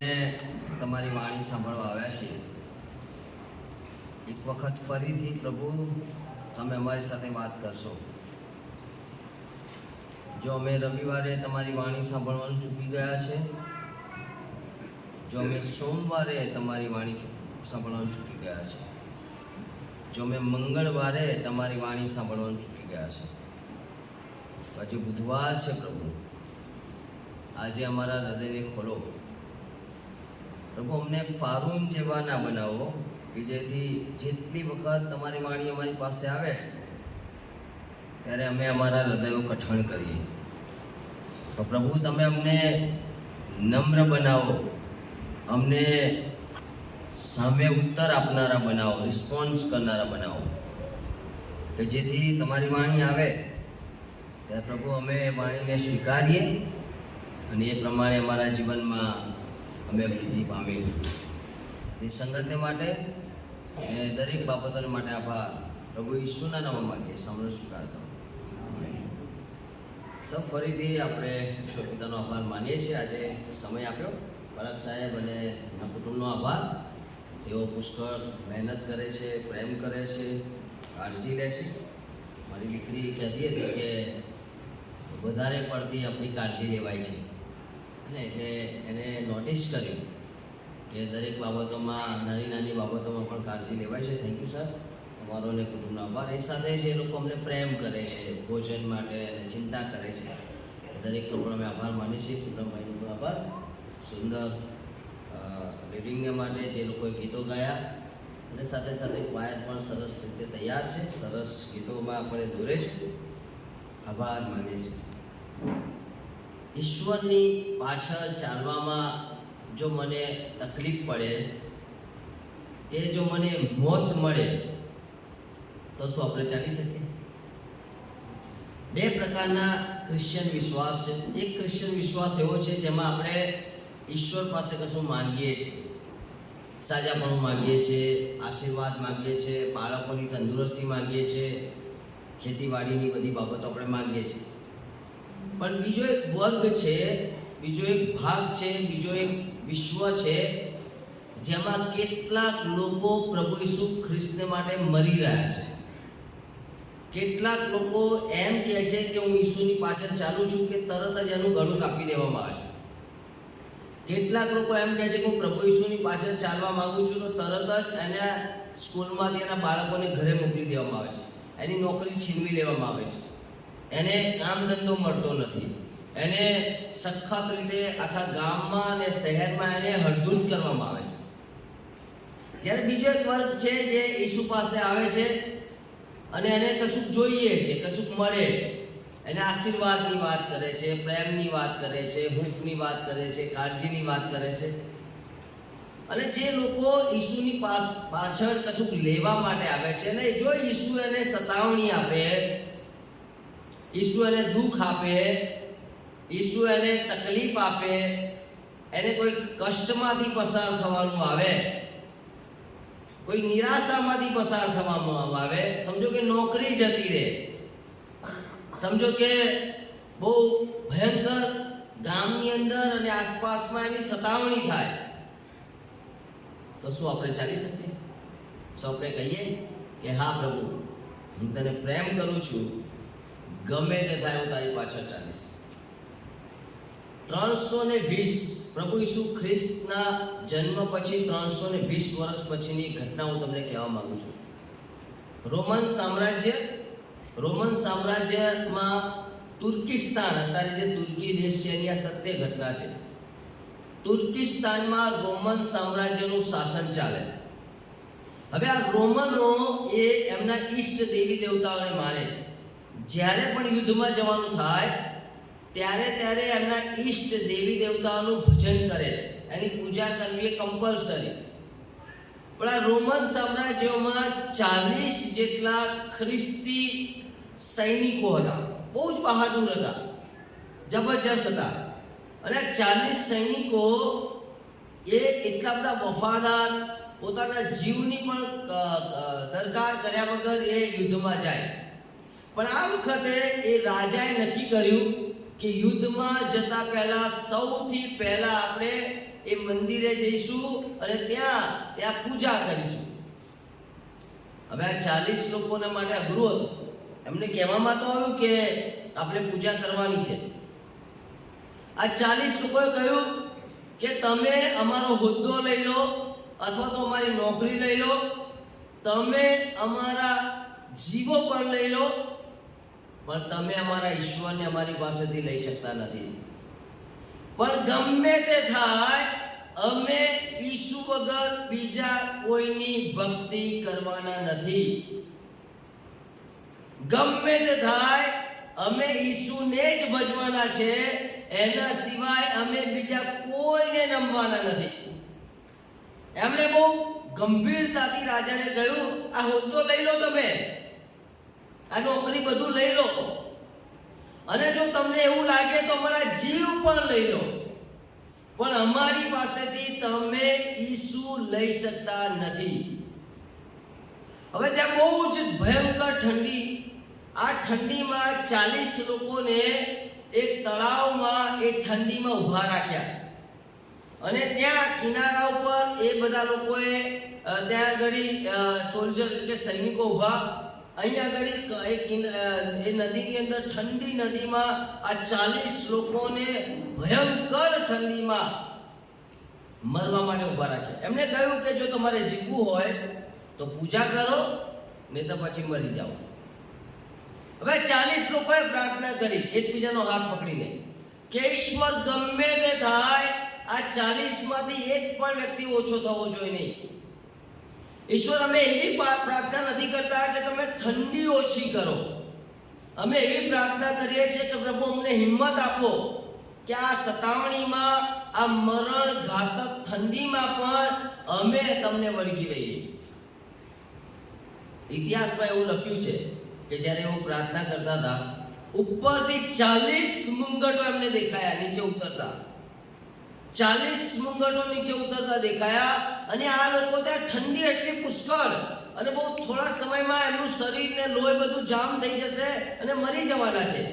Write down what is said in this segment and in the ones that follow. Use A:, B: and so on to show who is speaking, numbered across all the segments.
A: તમારી વાણી સાંભળવા આવ્યા છીએ. એક વખત ફરીથી પ્રભુ તમે અમારી સાથે વાત કરશો. જો અમે રવિવારે તમારી વાણી સાંભળવાનું ચૂકી ગયા છે, જો અમે સોમવારે તમારી વાણી સાંભળવાનું ચૂકી ગયા છે, જો અમે મંગળવારે તમારી વાણી સાંભળવાનું ચૂકી ગયા છે, તો આજે બુધવાર છે પ્રભુ. આજે અમારા હૃદયને ખોલો પ્રભુ. અમને ફારૂન જેવા ના બનાવો કે જેથી જેટલી વખત તમારી વાણી અમારી પાસે આવે ત્યારે અમે અમારા હૃદયો કઠણ કરીએ. તો પ્રભુ તમે અમને નમ્ર બનાવો, અમને સામે ઉત્તર આપનારા બનાવો, રિસ્પોન્સ કરનારા બનાવો, કે જેથી તમારી વાણી આવે ત્યારે પ્રભુ અમે વાણીને સ્વીકારીએ અને એ પ્રમાણે અમારા જીવનમાં અમે વૃદ્ધિ પામીએ. એ સંગતને માટે દરેક બાબતો માટે આભાર પ્રભુ ઈસુના નામમાં માંગીએ. સામનો સ્વીકાર કરો. સૌ ફરીથી આપણે ઈશ્વર પિતાનો આભાર માનીએ છીએ. આજે સમય આપ્યો. બાળક સાહેબ અને એના કુટુંબનો આભાર. તેઓ પુષ્કળ મહેનત કરે છે, પ્રેમ કરે છે, કાળજી લે છે. મારી દીકરી કહેતી હતી કે વધારે પડતી આપણી કાળજી લેવાય છે, અને એટલે એને નોટિસ કર્યું કે દરેક બાબતોમાં, નાની નાની બાબતોમાં પણ કાળજી લેવાય છે. થેન્ક યુ સર, અમારો અને કુટુંબનો આભાર. એ સાથે જે લોકો અમને પ્રેમ કરે છે, ભોજન માટે અને ચિંતા કરે છે, દરેકનો પણ અમે આભાર માનીએ છીએ. સિમરનભાઈનો પણ આભાર. સુંદર રીડિંગને માટે જે લોકોએ ગીતો ગાયા, અને સાથે સાથે વાયર પણ સરસ રીતે તૈયાર છે, સરસ ગીતોમાં આપણે દોરે છે. આભાર માનીએ છીએ. ઈશ્વરની પાછળ ચાલવામાં જો મને તકલીફ પડે, કે જો મને મોત મળે, તો શું આપણે ચાલી શકીએ? બે પ્રકારના ક્રિશ્ચિયન વિશ્વાસ છે. એક ક્રિશ્ચિયન વિશ્વાસ એવો છે જેમાં આપણે ઈશ્વર પાસે કશું માંગીએ છીએ, સાજાપણું માંગીએ છીએ, આશીર્વાદ માંગીએ છીએ, બાળકોની તંદુરસ્તી માંગીએ છીએ, ખેતીવાડીની બધી બાબતો આપણે માંગીએ છીએ. પણ બીજો એક વર્ગ છે, બીજો એક ભાગ છે, બીજો એક વિશ્વ છે જેમાં કેટલાક લોકો પ્રભુ ઈસુ ખ્રિસ્તને માટે મરી રહ્યા છે. કેટલાક લોકો એમ કહે છે કે હું ઈસુની પાછળ ચાલું છું કે તરત જ એનું ગળું કાપી દેવામાં આવે છે. કેટલાક લોકો એમ કહે છે કે હું પ્રભુ ઈસુની પાછળ ચાલવા માંગુ છું તો તરત જ એના સ્કૂલમાંથી એના બાળકોને ઘરે મોકલી દેવામાં આવે છે, એની નોકરી છીનવી લેવામાં આવે છે, એને કામ ધંધો મળતો નથી, એને સખત રીતે આખા ગામમાં અને શહેરમાં એને હળધૂત કરવામાં આવે છે. જ્યારે બીજો એક વર્ગ છે જે ઈસુ પાસે આવે છે અને એને કશુંક જોઈએ છે, કશુંક મળે, એને આશીર્વાદની વાત કરે છે, પ્રેમની વાત કરે છે, હૂંફની વાત કરે છે, કાળજીની વાત કરે છે. અને જે લોકો ઈસુની પાછળ કશુંક લેવા માટે આવે છે ને, જો ઈસુ એને સતાવણી આપે, ઈસુ એને દુઃખ આપે, ઈસુ એને તકલીફ આપે, એને કોઈ કષ્ટમાંથી પસાર થવાનું આવે, કોઈ નિરાશામાંથી પસાર થવામાં આવે, સમજો કે નોકરી જતી રહે, સમજો કે બહુ ભયંકર ગામની અંદર અને આસપાસમાં એની સતાવણી થાય, તો શું આપણે ચાલી શકીએ? શું આપણે કહીએ કે હા પ્રભુ, હું તને પ્રેમ કરું છું, ગમે તે થાય હું તારી પાછળ ચાલીશ? 320 પ્રભુ ઈસુ ખ્રિસ્તના જન્મ પછી 320 વર્ષ પછીની ઘટના હું તમને કહેવા માંગુ છું. રોમન સામ્રાજ્યમાં તુર્કિસ્તાન, અત્યારે જે તુર્કી દેશ છે એની આ સત્ય ઘટના છે. તુર્કિસ્તાનમાં રોમન સામ્રાજ્યનું શાસન ચાલે. હવે આ રોમનો એ એમના ઈષ્ટ દેવી દેવતાઓને માને. જ્યારે પણ યુદ્ધમાં જવાનું થાય ત્યારે એમના ઈષ્ટ દેવી દેવતાઓનું ભજન કરે, એની પૂજા કરવી એ કમ્પલસરી. પણ આ રોમન સામ્રાજ્યમાં 40 જેટલા ખ્રિસ્તી સૈનિકો હતા, બહુ જ બહાદુર હતા, જબરજસ્ત હતા. અને 40 સૈનિકો એ એટલા બધા વફાદાર, પોતાના જીવની પણ દરકાર કર્યા વગર એ યુદ્ધમાં જાય. પણ આ વખતે એ રાજાએ નક્કી કર્યું કે યુદ્ધમાં જતા પહેલા સૌથી પહેલા આપણે એ મંદિરે જઈશું અને ત્યાં પૂજા કરીશું. હવે આ 40 લોકોને માટે અઘરું હતું. એમને કહેવામાં તો આવ્યું કે આપણે પૂજા કરવાની છે. આ 40 લોકોએ કહ્યું કે તમે અમારો હોદ્દો લઈ લો અથવા તો અમારી નોકરી લઈ લો, તમે અમારા જીવો પણ લઈ લો, પણ તમે અમારા ઈશ્વરને અમારી પાસેથી લઈ શકતા નથી. પણ ગમે તે થાય, અમે ઈસુ વગર બીજા કોઈની ભક્તિ કરવાના નથી. ગમે તે થાય, અમે ઈસુને જ ભજવાના છે. એના સિવાય અમે બીજા કોઈને નમવાના નથી. એમણે બહુ ગંભીરતાથી રાજાને કહ્યું, આ હોદ્દો લઈ લો, તમે આ નોકરી બધું લઈ લો, અને જો તમને એવું લાગે તો અમારા જીવ પણ લઈ લો, પણ અમારી પાસેથી તમે ઈસુ લઈ શકતા નથી. હવે ત્યાં બહુ જ ભયંકર ઠંડી. આ ઠંડીમાં 40 લોકોને એક તળાવમાં એ ઠંડીમાં ઊભા રાખ્યા અને ત્યાં કિનારા ઉપર એ બધા લોકોએ ત્યાં આગળ સોલ્જર કે સૈનિકો ઊભા. અહીંયા આગળ એ નદીની અંદર ઠંડી નદીમાં આ 40 લોકોને ભયંકર ઠંડીમાં મરવા માટે ઊભા રાખ્યા. એમણે કહ્યું કે જો તમારે જીવવું હોય તો પૂજા કરો, નહીં તો પછી મરી જાઓ. હવે 40 લોકોએ પ્રાર્થના કરી એકબીજાનો હાથ પકડીને કે ઈશ્વર, ગમે તે થાય, આ 40 માંથી એક પણ વ્યક્તિ ઓછો થવો જોઈએ નહીં. ઈશ્વર, અમે એવી પ્રાર્થના નથી કરતા કે તમે ઠંડી ઓછી કરો. અમે એવી પ્રાર્થના કરીએ છીએ કે પ્રભુ અમને હિંમત આપો કે આ સતાવણીમાં, આ મરણ ઘાતક ઠંડીમાં પણ અમે તમને વળગી રહીએ. ઇતિહાસમાં એવું લખ્યું છે કે જ્યારે એવું પ્રાર્થના કરતા હતા, ઉપરથી 40 મુંગટો એમને દેખાયા નીચે ઉતરતા. 40 મુંગટો નીચે ઉતરતા દેખાયા. અને આ લોકો ત્યાં ઠંડી એટલી પુષ્કળ અને બહુ થોડા સમયમાં એમનું શરીર ને લોહી બધું જામ થઈ જશે અને મરી જવાના છે.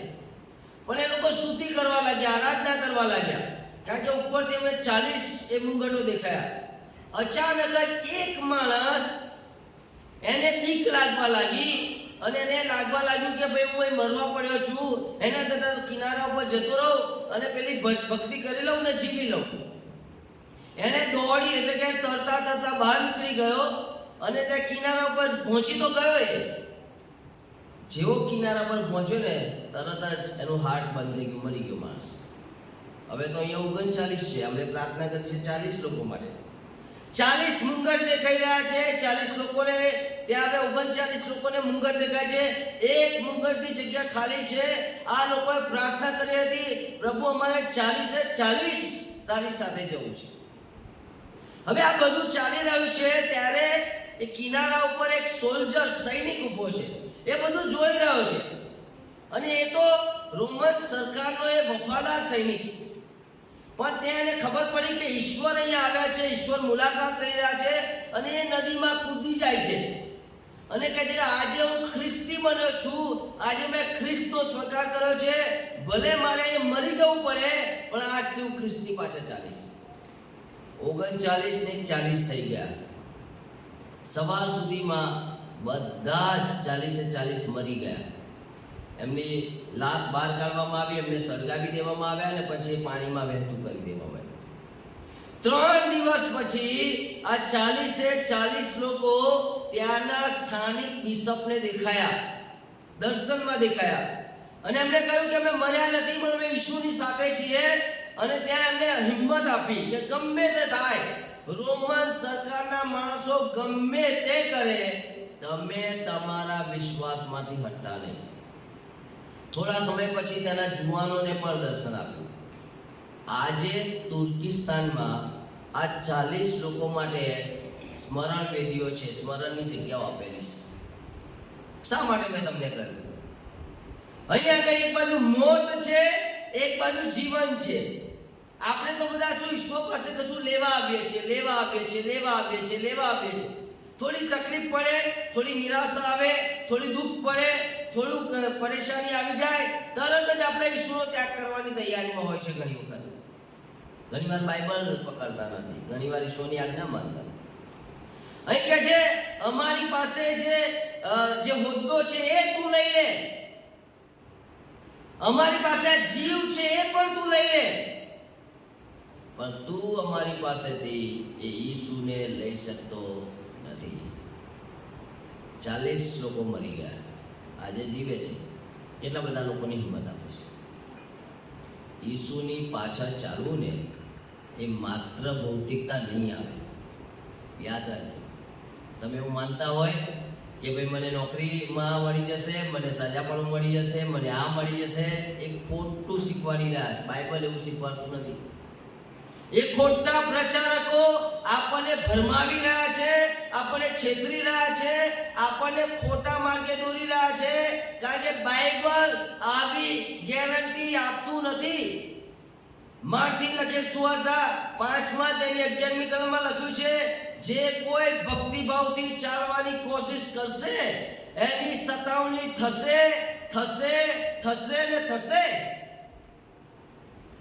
A: પણ એ લોકો સ્તુતિ કરવા લાગ્યા, આરાધના કરવા લાગ્યા, કારણ કે ઉપરથી એમને 40 એ મુંગટો દેખાયા. અચાનક જ એક માણસ, એને બીક લાગવા લાગી અને એને લાગવા લાગ્યું કે ભાઈ હું અહીં મરવા પડ્યો છું, એના કરતાં કિનારા ઉપર જતો રહું અને પેલી ભક્તિ કરી લઉં ને જીવી લઉં. એને દોડી એટલે કે તરતા બહાર નીકળી ગયો અને ત્યાં કિનારા ઉપર પહોંચી તો ગયો. એ જેવો કિનારા પર પહોંચ્યો ને તરત જ એનું હાર્ટ બંધ થઈ ગયું, મરી ગયો માણસ. હવે તો અહીંયા 39 છે, આપણે પ્રાર્થના કરી છે 40 લોકો માટે. 40 મુંગટ દેખાઈ રહ્યા છે 40 લોકોને. ત્યાં હવે 39 લોકોને મુંગટ દેખાય છે. એક મુંગટની જગ્યા ખાલી છે. આ લોકોએ પ્રાર્થના કરી હતી, પ્રભુ અમારે 40 તારી સાથે જવું છે. હવે આ બધું ચાલી રહ્યું છે ત્યારે એ કિનારા ઉપર એક સોલ્જર સૈનિક ઊભો છે. એ બધું જોઈ રહ્યો છે અને એ તો રોમન સરકારનો એ વફાદાર સૈનિક. પણ ત્યાં એને ખબર પડી કે ઈશ્વર અહીંયા આવ્યા છે, ઈશ્વર મુલાકાત લઈ રહ્યા છે અને એ નદીમાં કૂદી જાય છે અને કહે છે કે આજે હું ખ્રિસ્તી બન્યો છું, આજે મેં ખ્રિસ્તનો સ્વીકાર કર્યો છે, ભલે મારે મરી જવું પડે પણ આજથી હું ખ્રિસ્તી પાસે ચાલીશ. 39 ને 40 થઈ ગયા. સવાર સુધીમાં બધા જ 40 મરી ગયા. એમની લાશ બહાર કાઢવામાં આવી, એમને સળગાવી દેવામાં આવ્યા અને પછી પાણીમાં વહેતું કરી દેવામાં આવ્યું. 3 દિવસ પછી આ 40 લોકો ત્યાંના સ્થાનિક બિશપને દેખાયા, દર્શનમાં દેખાયા અને એમને કહ્યું કે અમે મર્યા નથી પણ અમે ઈશ્વરની સાથે છીએ. અને ત્યાં એમને હિંમત આપી કે ગમે તે થાય, રોમન સરકારના માણસો ગમે તે કરે, તમે તમારા વિશ્વાસમાંથી હટતા નહીં. થોડા સમય પછી તેના જુવાનોને પણ દર્શન આપ્યું. આજે તુર્કિસ્તાનમાં આ 40 લોકો માટે સ્મરણ વેદીઓ છે, સ્મરણની જગ્યાઓ આપેલી છે. શા માટે મેં તમને કહ્યું? અહીંયા આગળ એક બાજુ મોત છે, એક બાજુ જીવન છે. આપણે તો બધા શું ઈશ્વર પાસે કશું લેવા આવીએ છીએ. થોડી તકલીફ પડે, થોડી નિરાશા આવે, થોડી દુઃખ પડે, થોડુંક પરેશાની આવી જાય તરત જ આપણે ઈશ્વરનો ત્યાગ કરવાની તૈયારીમાં હોય છે. ઘણી વખત ઘણીવાર બાઇબલ પકડતા નથી, ઘણીવાર ઈશ્વરની આજ્ઞા માનતા નથી. અહીં કે છે અમારી પાસે જે હોદ્દો છે એ તું લઈ લે, અમારી પાસે જીવ છે એ પણ તું લઈ લે, પણ તું અમારી પાસેથી એ ઈસુને લઈ શકતો નથી. 40 લોકો મરી ગયા, આજે જીવે છે. કેટલા બધા લોકોની હિંમત આપે છે. ઈસુની પાછળ ચાલવું ને એ માત્ર ભૌતિકતા નહીં આવે. યાદ રાખજો, તમે એવું માનતા હોય કે ભાઈ મને નોકરીમાં મળી જશે, મને સજાપણું મળી જશે, મને આ મળી જશે, એ ખોટું શીખવાડી રહ્યા છે. બાઇબલ એવું શીખવાડતું નથી. એ ખોટા પ્રચારકો આપણને ભરમાવી રહ્યા છે, આપણને છેતરી રહ્યા છે, આપણને ખોટા માર્ગે દોરી રહ્યા છે. કારણ કે બાઇબલ આવી ગેરંટી આપતું નથી. માર્થિન લખે સુવાર્તા 5મા અધ્યાયની 11મી કલમમાં લખ્યું છે, જે કોઈ ભક્તિભાવથી ચાલવાની કોશિશ કરશે એની સતાવણી થશે થશે થશે ને થશે.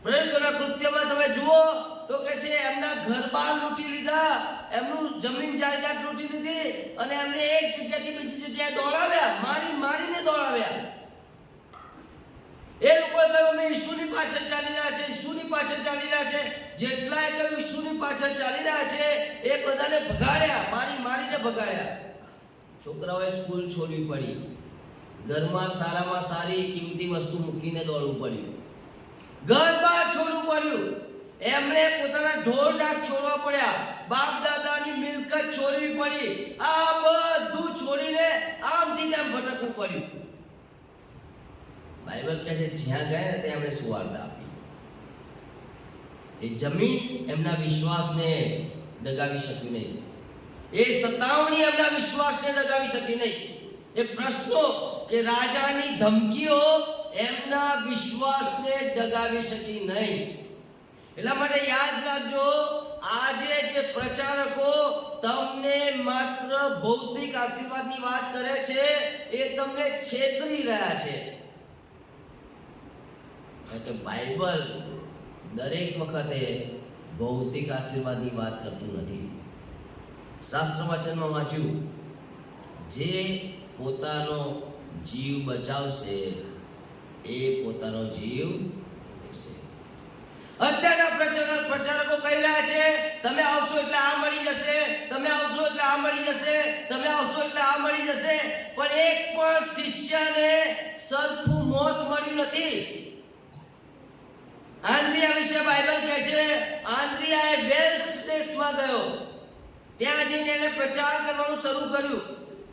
A: પ્રેરિતોના કૃત્યમાં તમે જુઓ તો કે છે એમના ઘર-બાર લૂંટી લીધા, એમનું જમીન જાયદાદ લૂંટી લીધી અને એમને એક જગ્યાથી બીજી જગ્યાએ દોડાવ્યા, મારીને દોડાવ્યા. એ લોકો કહ્યું અમે ઈસુની પાછળ ચાલી રહ્યા છે, ઈસુની પાછળ ચાલી રહ્યા છે. જેટલાએ કહ્યું ઈસુની પાછળ ચાલી રહ્યા છે એ બધાને ભગાડ્યા, મારીને ભગાડ્યા. છોકરાઓએ સ્કૂલ છોડવી પડી, ઘરમાં સારામાં સારી કિંમતી વસ્તુ મૂકીને દોડવું પડ્યું, ઘર-બાર છોડવું પડ્યું, એમણે પોતાના ઢોર-ઢાક છોડવા પડ્યા, બાપ દાદાની મિલકત છોડવી પડી. આ બધું છોડીને આમથી તેમ ભટકવું પડ્યું. બાઇબલ કહે છે જ્યાં ગયા ને ત્યાં એમણે સુવાર્તા આપી. એ જમીન એમના વિશ્વાસને ડગાવી શકી નહીં, એ સતાવણી એમના વિશ્વાસને ડગાવી શકી નહીં, એ પ્રશ્નો કે રાજાની ધમકીઓ એમના વિશ્વાસને ડગાવી શકી નહીં. એટલા માટે યાદ રાખજો, આજે જે પ્રચારકો તમને માત્ર ભૌતિક આશીર્વાદની વાત કરે છે એ તમને છેતરી રહ્યા છે. કે બાઇબલ દરેક વખતે ભૌતિક આશીર્વાદની વાત કરતું નથી. શાસ્ત્ર વચનમાં વાંચ્યું, જે પોતાનો જીવ બચાવશે એ પોતાનો જીવ લેશે. અત્યારના પ્રચારકો કહી રહ્યા છે તમે આવશો એટલે આ મળી જશે, તમે આવશો એટલે આ મળી જશે, તમે આવશો એટલે આ મળી જશે, પણ એક પણ શિષ્યને સરખું મોત મળ્યું નથી. આંદ્રિયા વિશે બાઇબલ કહે છે, આંદ્રિયા એ વેલ્સ દેશમાં ગયો, ત્યાં જઈને એને પ્રચાર કરવાનું શરૂ કર્યું,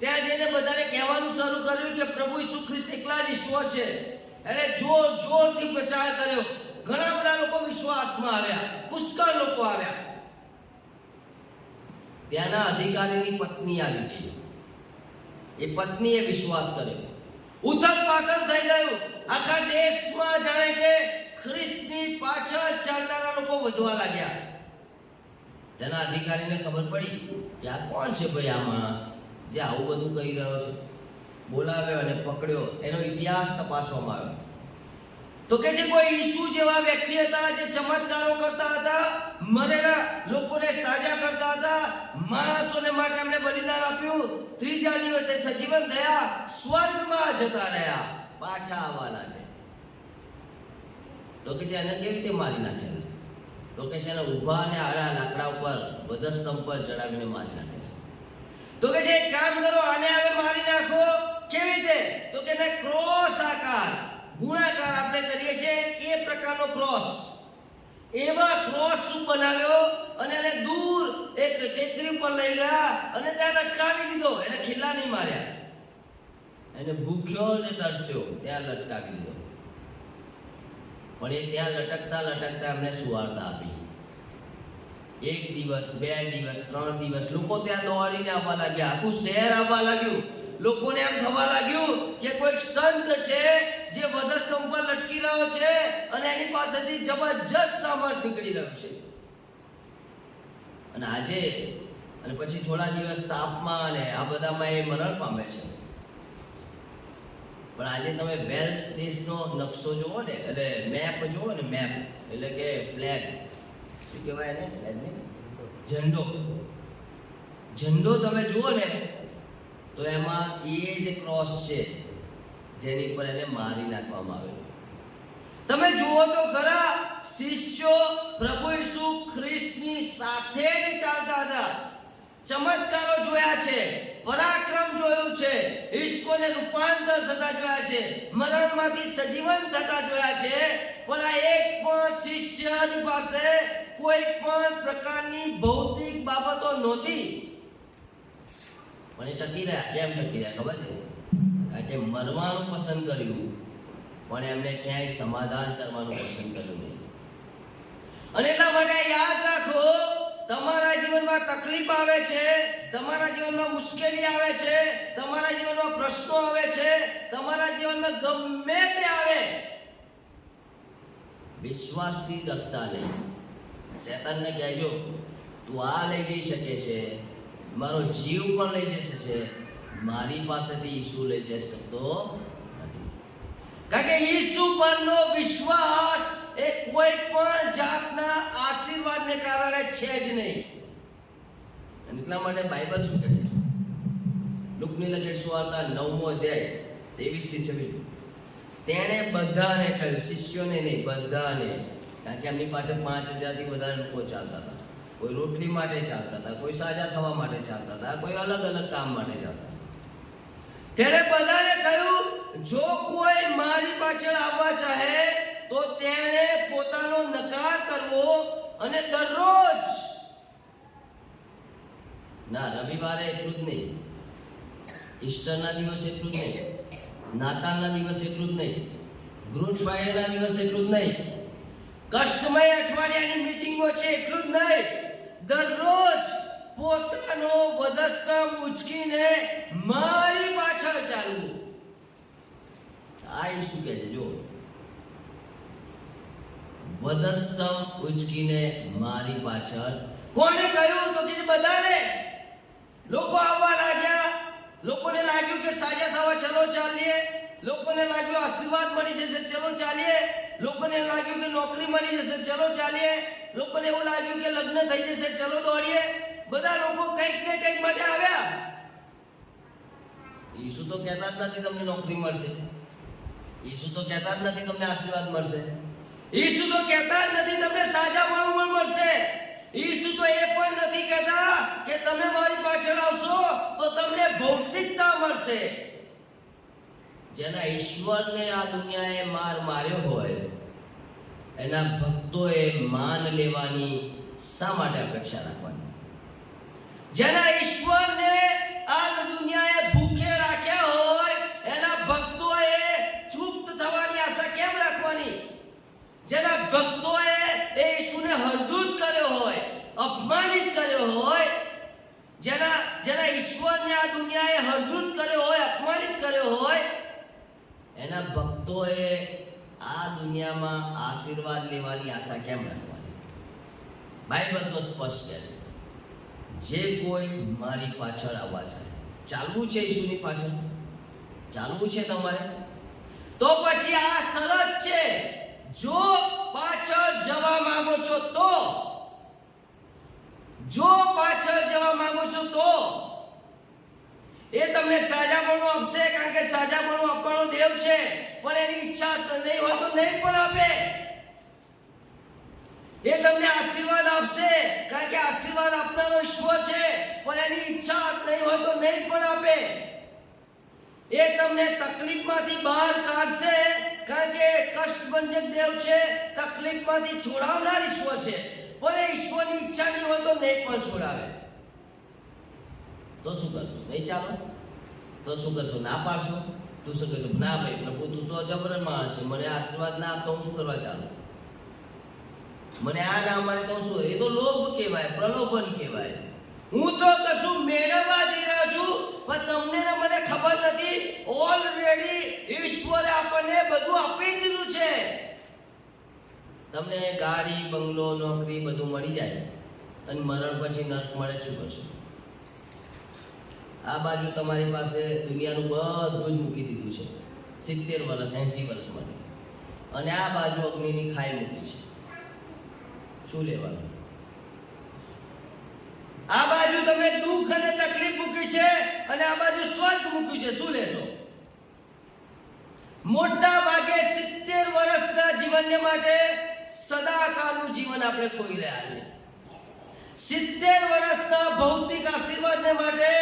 A: ત્યાં જઈને બધાને કહેવાનું શરૂ કર્યું કે પ્રભુ ઈસુ ખ્રિસ્ત એકલા જ ઈશ્વર છે. એને જોરથી પ્રચાર કર્યો. ઘણા બધા લોકો વિશ્વાસમાં આવ્યા, પુષ્કળ લોકો આવ્યા. ત્યાંના અધિકારીની પત્ની આવી ગઈ, એ પત્નીએ વિશ્વાસ કર્યો, ઉથલ પાથલ થઈ ગયું. આખા દેશમાં જાણે કે ખ્રિસ્તની પાછળ ચાલનારા લોકો વધવા લાગ્યા. તેના અધિકારીને ખબર પડી કે આ કોણ છે ભાઈ, આ માણસ જે આવું બધું કહી રહ્યો છે. બોલાવ્યો અને પકડ્યો, એનો ઇતિહાસ તપાસવામાં આવ્યો. તો કે છે કોઈ ઈસુ જેવા વ્યક્તિ હતા જે ચમત્કારો કરતા હતા, મરેલા લોકોને સાજા કરતા હતા, માણસોને માટે એમણે બલિદાન આપ્યું, ત્રીજા દિવસે સજીવન થયા, સ્વર્ગમાં જતા રહ્યા, પાછા આવવાના છે. તો કે છે એને કેવી રીતે મારી નાખેલા? તો કે છે એને ઊભા અને આડા લાકડા ઉપર વધસ્તંભ પર ચડાવીને મારી નાખેલા. તો કે છે એક કામ કરો, આને હવે મારી નાખો. કેવી રીતે? તો કે એને ક્રોસ આકાર, ગુણાકાર આપણે કરીએ છીએ એ પ્રકારનો ક્રોસ, એવા ક્રોસ બનાવ્યો અને એને દૂર એક ટેકરી પર લઈ ગયા અને ત્યાં લટકાવી દીધો. એને ખીલ્લા નહીં માર્યા, એને ભૂખ્યો ને તરસ્યો ત્યાં લટકાવી દીધો. પણ એ ત્યાં લટકતા એમને સુવાર્તા આપી. 1 દિવસ, 2 દિવસ, 3 દિવસ લોકો ત્યાં દોડીને આવવા લાગ્યા, આખું શહેર આવવા લાગ્યું. લોકોને એમ થવા લાગ્યું કે કોઈ સંત છે જે વધસ્તંભ પર લટકી રહ્યો છે અને એની પાસેથી જબરજસ્ત સામર્થ્ય નીકળી રહ્યું છે. અને આજે અને પછી થોડા દિવસ તાપમાં અને આ બધામાં એ મરણ પામે છે. પણ આજે તમે વેલ્સ દેશનો નકશો જુઓ ને, એટલે મેપ જુઓ ને, મેપ એટલે કે ફ્લેગ, શું કહેવાય ને, ફ્લેગને ઝંડો, ઝંડો તમે જુઓ ને તો એમાં એ જ ક્રોસ છે જેની પર એને મારી નાખવામાં આવેલો. તમે જુઓ તો ખરા, શિષ્યો પ્રભુ ઈસુ ખ્રિસ્તની સાથે જ ચાલતા હતા. ચમત્કારો જોયા છે, પરાક્રમ જોયું છે, ઈશ્વરને રૂપાંતર થતા જોયા છે, મરણમાંથી સજીવન થતા જોયા છે. પણ આ એક પણ શિષ્યની પાસે કોઈ પણ પ્રકારની ભૌતિક બાબતો નહોતી. પણ એ ટકી રહ્યા. કેમ ટકી રહ્યા ખબર છે? કારણ કે મરવાનું પસંદ કર્યું, પણ એમને ક્યાંય સમાધાન કરવાનું પસંદ કર્યું નહીં. અને એટલા માટે યાદ રાખો, તમારા જીવનમાં તકલીફ આવે છે, તમારા જીવનમાં મુશ્કેલી આવે છે, તમારા જીવનમાં પ્રશ્નો આવે છે, તમારા જીવનમાં ગમે તે આવે, વિશ્વાસથી ડરતા નહીં. શેતાનને કહેજો, તું આ લઈ જઈ શકે છે, મારો જીવ પણ લઈ જઈ શકે છે, મારી પાસેથી ઈસુ લઈ જઈ શકતો નથી. કારણ કે ઈસુ પરનો વિશ્વાસ એ કોઈ પણ જાતના આશીર્વાદને કારણે છે જ નહીં. અને એટલા માટે બાઇબલ શું કહે છે? લુકની લખેલી સુવાર્તા 9મો અધ્યાય 23-26, તેણે બધાને કહ્યું, શિષ્યોને નહીં, બધાને. કારણ કે એમની પાછળ 5000થી વધારે લોકો ચાલતા હતા. કોઈ રોટલી માટે ચાલતા હતા, કોઈ સાજા થવા માટે ચાલતા હતા, કોઈ અલગ અલગ કામ માટે ચાલતા હતા. તેણે બધાને કહ્યું, જો કોઈ મારી પાછળ આવવા ચાહે તો તેણે પોતાનો નકાર કરવો અને દરરોજ, ના રવિવારે એટલું જ નહીં, ઈસ્ટરના દિવસે એટલું જ નહીં, નાતાલના દિવસે એટલું જ નહીં, ગુડ ફ્રાઈડેના દિવસે એટલું જ નહીં, કષ્ટમય અઠવાડિયાની મીટિંગો છે એટલું જ નહીં, દરરોજ પોતાનો વધસ્તંભ ઉચકીને મારી પાછળ ચાલવું. આ શું કહે છે? જો વધસ્તંભ ઉચકીને મારી પાછળ. કોને કહ્યું? તો કે બધાને. લોકો આવવા લાગ્યા, લોકોને લાગ્યું કે સાજા થવા ચલો ચાલીએ, લોકોને લાગ્યું આશીર્વાદ મળી જશે ચલો ચાલીએ, લોકોને લાગ્યું કે નોકરી મળી જશે ચલો ચાલીએ, લોકોને એવું લાગ્યું કે લગ્ન થઈ જશે ચલો દોડીએ. બધા લોકો કંઈક ને કંઈક માટે આવ્યા. ઈસુ તો કહેતા જ નથી તમને નોકરી મળશે, ઈસુ તો કહેતા જ નથી તમને આશીર્વાદ મળશે, ઈસુ તો કહેતા જ નથી તમને સાજાપણું મળશે, ઈસુ તો એ પણ નથી કહેતા કે તમે મારી પાછળ આવશો તો તમને ભૌતિકતા મળશે. જેના ઈશ્વરને આ દુનિયાએ માર માર્યો હોય, એના ભક્તોએ માન લેવાની શા માટે અપેક્ષા રાખવાની? જેના ઈશ્વરને આ દુનિયાએ ભૂખે રાખ્યા હોય, એના ભક્તોએ તૃપ્ત થવાની આશા કેમ રાખવાની? જેના ભક્તોએ એ ઈસુને હરદૂત કર્યો હોય, અપમાનિત કર્યો હોય, જેના ઈશ્વરને આ દુનિયાએ હરદૂત કર્યો હોય, અપમાનિત કર્યો હોય, એના ભક્તોએ આ દુનિયામાં આશીર્વાદ લેવાની આશા કેમ રાખવાની? બાઇબલ તો સ્પષ્ટ કહે છે, જે કોઈ મારી પાછળ આવવા ચાહે. ચાલવું છે ઈસુની પાછળ, ચાલવું છે તમારે, તો પછી આ શરત છે, જો પાછળ જવા માંગો છો તો, જો પાછળ જવા માંગો છો તો એ તમને સાજાપણું આપશે, કારણ કે સાજાપણું આપવાનો દેવ છે. પણ એની ઈચ્છા નહીં હોય તો નહીં પણ આપે. એ તમને આશીર્વાદ આપશે, કારણ કે આશીર્વાદ આપનારો ઈશ્વર છે. પણ એની ઈચ્છા નહીં હોય તો નહીં પણ આપે. એ તમને તકલીફમાંથી બહાર કાઢશે, કારણ કે કષ્ટભંજક દેવ છે, તકલીફમાંથી છોડાવનાર ઈશ્વર છે. પણ એ ઈશ્વરની ઈચ્છા નહીં હોય તો નહીં પણ છોડાવે. તો શું કરશો? નહીં ચાલો તો શું કરશો? ના પાડશો? તું શું કરશો? ના ભાઈ પ્રભુ તું તો જબર માણસ છે, મને આશીર્વાદ ના આપતો હું શું કરવા ચાલુ? મને આ ના મળે તો શું? એ તો લોભ કહેવાય, પ્રલોભન કહેવાય. હું તો કશું મેળવવા જઈ રહ્યો છું, પણ તમને ને મને ખબર નથી, ઓલરેડી ઈશ્વરે આપણને બધું આપી દીધું છે. તમને ગાડી, બંગલો, નોકરી બધું મળી જાય અને મરણ પછી નર્ક મળે, શું કરશો? આ બાજુ તમારી પાસે દુનિયાનું બધું જ મૂકી દીધું છે, 70 વર્ષ 80 વર્ષ માટે, અને આ બાજુ અગ્નિની ખાઈ મૂકી છે. શું લેવાનું? આ બાજુ તમને દુઃખ અને તકલીફ મૂકી છે અને આ બાજુ સ્વર્ગ મૂક્યું છે. શું લેશો? મોટા ભાગે 70 વર્ષના જીવનને માટે સદાકાળનું જીવન આપણે ખોઈ રહ્યા છે. 70 વર્ષના ભૌતિક આશીર્વાદને માટે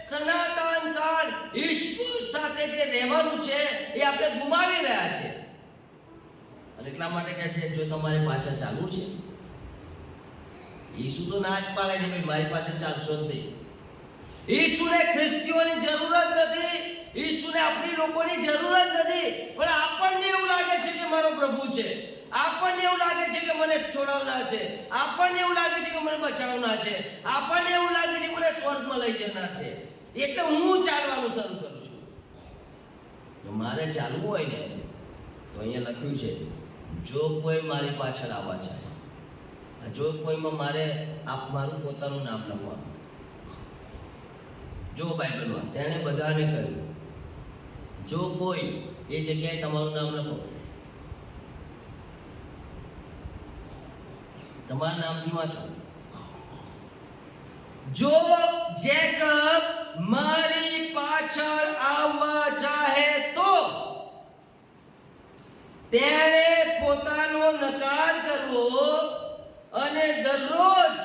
A: સનાતન કાળ ઈશ્વર સાથે જે રહેવાનું છે એ આપણે ગુમાવી રહ્યા છે. અને એટલા માટે કહે છે જો તમારે પાછળ ચાલવું છે, ઈસુ તો ના જ પાડે છે ભાઈ મારી પાછળ ચાલશો જ નહીં. ઈસુને ખ્રિસ્તીઓની જરૂર જ નથી, ઈસુને આપણી લોકોની જરૂર જ નથી, પણ આપણને એવું લાગે છે કે મારો પ્રભુ છે, આપણને એવું લાગે છે કે મને છોડાવનાર છે, આપણને એવું લાગે છે કે મને બચાવનાર છે, આપણને એવું લાગે છે કે મને સ્વર્ગમાં લઈ જનાર છે, એટલે હું ચાલવાનું શરૂ કરું છું. જો મારે ચાલવું હોય ને તો અહીંયા લખ્યું છે જો કોઈ મારી પાછળ આવવા ચાહે, જો કોઈમાં મારે મારું પોતાનું નામ લખવાનું. જો બાઇબલમાં તેણે બધાને કહ્યું જો કોઈ, એ જગ્યાએ તમારું નામ લખો. તમારા નામથી વાંચો. જો જેકબ મારી પાછળ આવવા ચાહે તો તેણે પોતાનો નકાર કરવો અને દરરોજ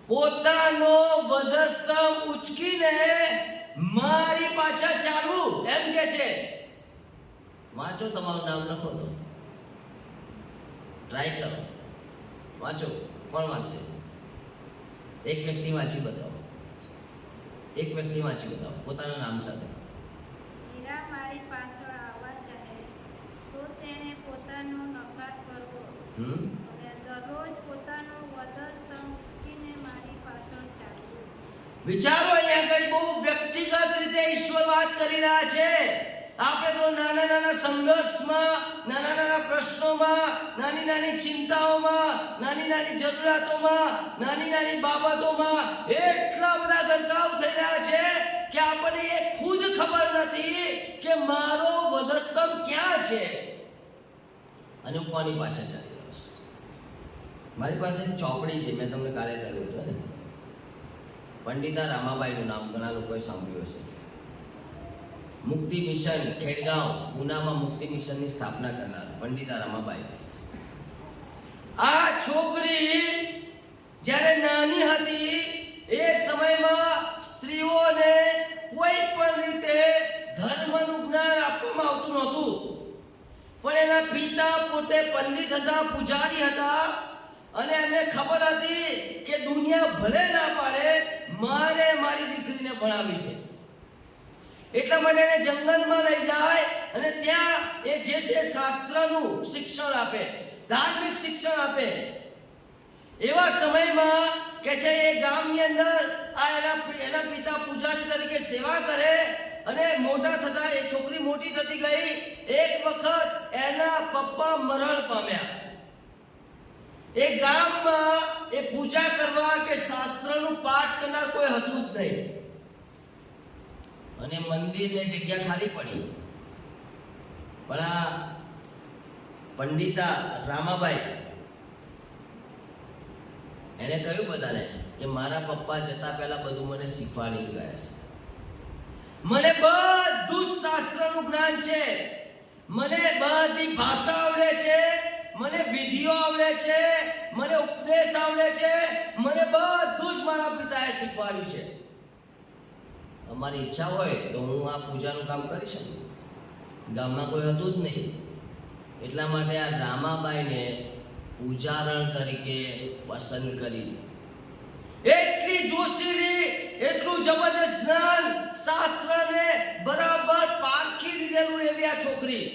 A: પોતાનો વધસ્તંભ ઉચકીને મારી પાછળ ચાલવું. એમ કે છે. વાંચો, તમારું નામ લખો તો ટ્રાય કરો, વાંચો. કોણ વાંચશે? એક વ્યક્તિ વાંચી બતાવો, એક વ્યક્તિ વાંચી બતાવો પોતાના નામ સાથે.
B: મીરા મારી પાછળ આવવા ચાહે તો તેણે પોતાનો નકાર કરવો અને દરરોજ પોતાનો વધસ્તંભ ઉચકીને મારી પાછળ ચાલવું.
A: વિચારો, અહીંયા આગળ બહુ વ્યક્તિગત રીતે ઈશ્વર વાત કરી રહ્યા છે. આપણે તો નાના નાના સંઘર્ષમાં, નાના નાના પ્રશ્નોમાં, નાની નાની ચિંતાઓમાં, નાની નાની જરૂરિયાતોમાં, નાની નાની બાબતોમાં એટલા બધા ગરકાવ થઈ રહ્યા છે કે આપણને એ ખુદ ખબર નથી કે મારો વધસ્તંભ ક્યાં છે અને હું કોની પાછળ ચાલી રહ્યો છું. મારી પાસે એક ચોપડી છે, મેં તમને કાલે કહ્યું હતું ને, પંડિતા રામાબાઈનું નામ ઘણા લોકોએ સાંભળ્યું હશે. મુક્તિ મિશન ખેડગાંવ પૂનામાં મુક્તિ મિશનની સ્થાપના કરનાર પંડિતા રામાબાઈ. આ છોકરી જ્યારે નાની હતી એ સમયમાં સ્ત્રીઓને કોઈ પણ રીતે ધર્મનું જ્ઞાન આપવામાં આવતું નહોતું, પણ એના પિતા પોતે પંડિત હતા, પૂજારી હતા, અને એમને ખબર હતી કે દુનિયા ભલે ના પાડે મારે મારી દીકરીને ભણાવી છે. એટલા માટે એને જંગલમાં લઈ જાય અને ત્યાં એ જે તે શાસ્ત્રનું શિક્ષણ આપે, ધાર્મિક શિક્ષણ આપે. એવા સમયમાં કે છે એ ગામની અંદર આ એના પિતા પૂજારી તરીકે સેવા કરે અને મોટા થતા એ છોકરી મોટી થતી ગઈ. એક વખત એના પપ્પા મરણ પામ્યા. એ ગામમાં એ પૂજા કરવા કે શાસ્ત્રનું પાઠ કરનાર કોઈ હતું જ નહીં અને મંદિરની જગ્યા ખાલી પડી. પણ આ પંડિતા રામાબાઈ એને કહ્યું બધાને કે મારા પપ્પા જતા પહેલા બધું મને શીખવાડી ગયા છે, મને બધું જ શાસ્ત્રનું જ્ઞાન છે, મને બધી ભાષા આવડે છે, મને વિધિઓ આવડે છે, મને ઉપદેશ આવડે છે, મને બધું જ મારા પિતાએ શીખવાડ્યું છે. તમારી ઈચ્છા હોય તો હું આ પૂજાનું કામ કરી શકું. ગામમાં કોઈ હતું જ નહીં, એટલા માટે આ રામાબાઈને પૂજારણ તરીકે પસંદ કરી. એટલી જોશીલી, એટલું જબરજસ્ત જ્ઞાન, શાસ્ત્રને બરાબર પારખી લીધેલું એવી આ છોકરી,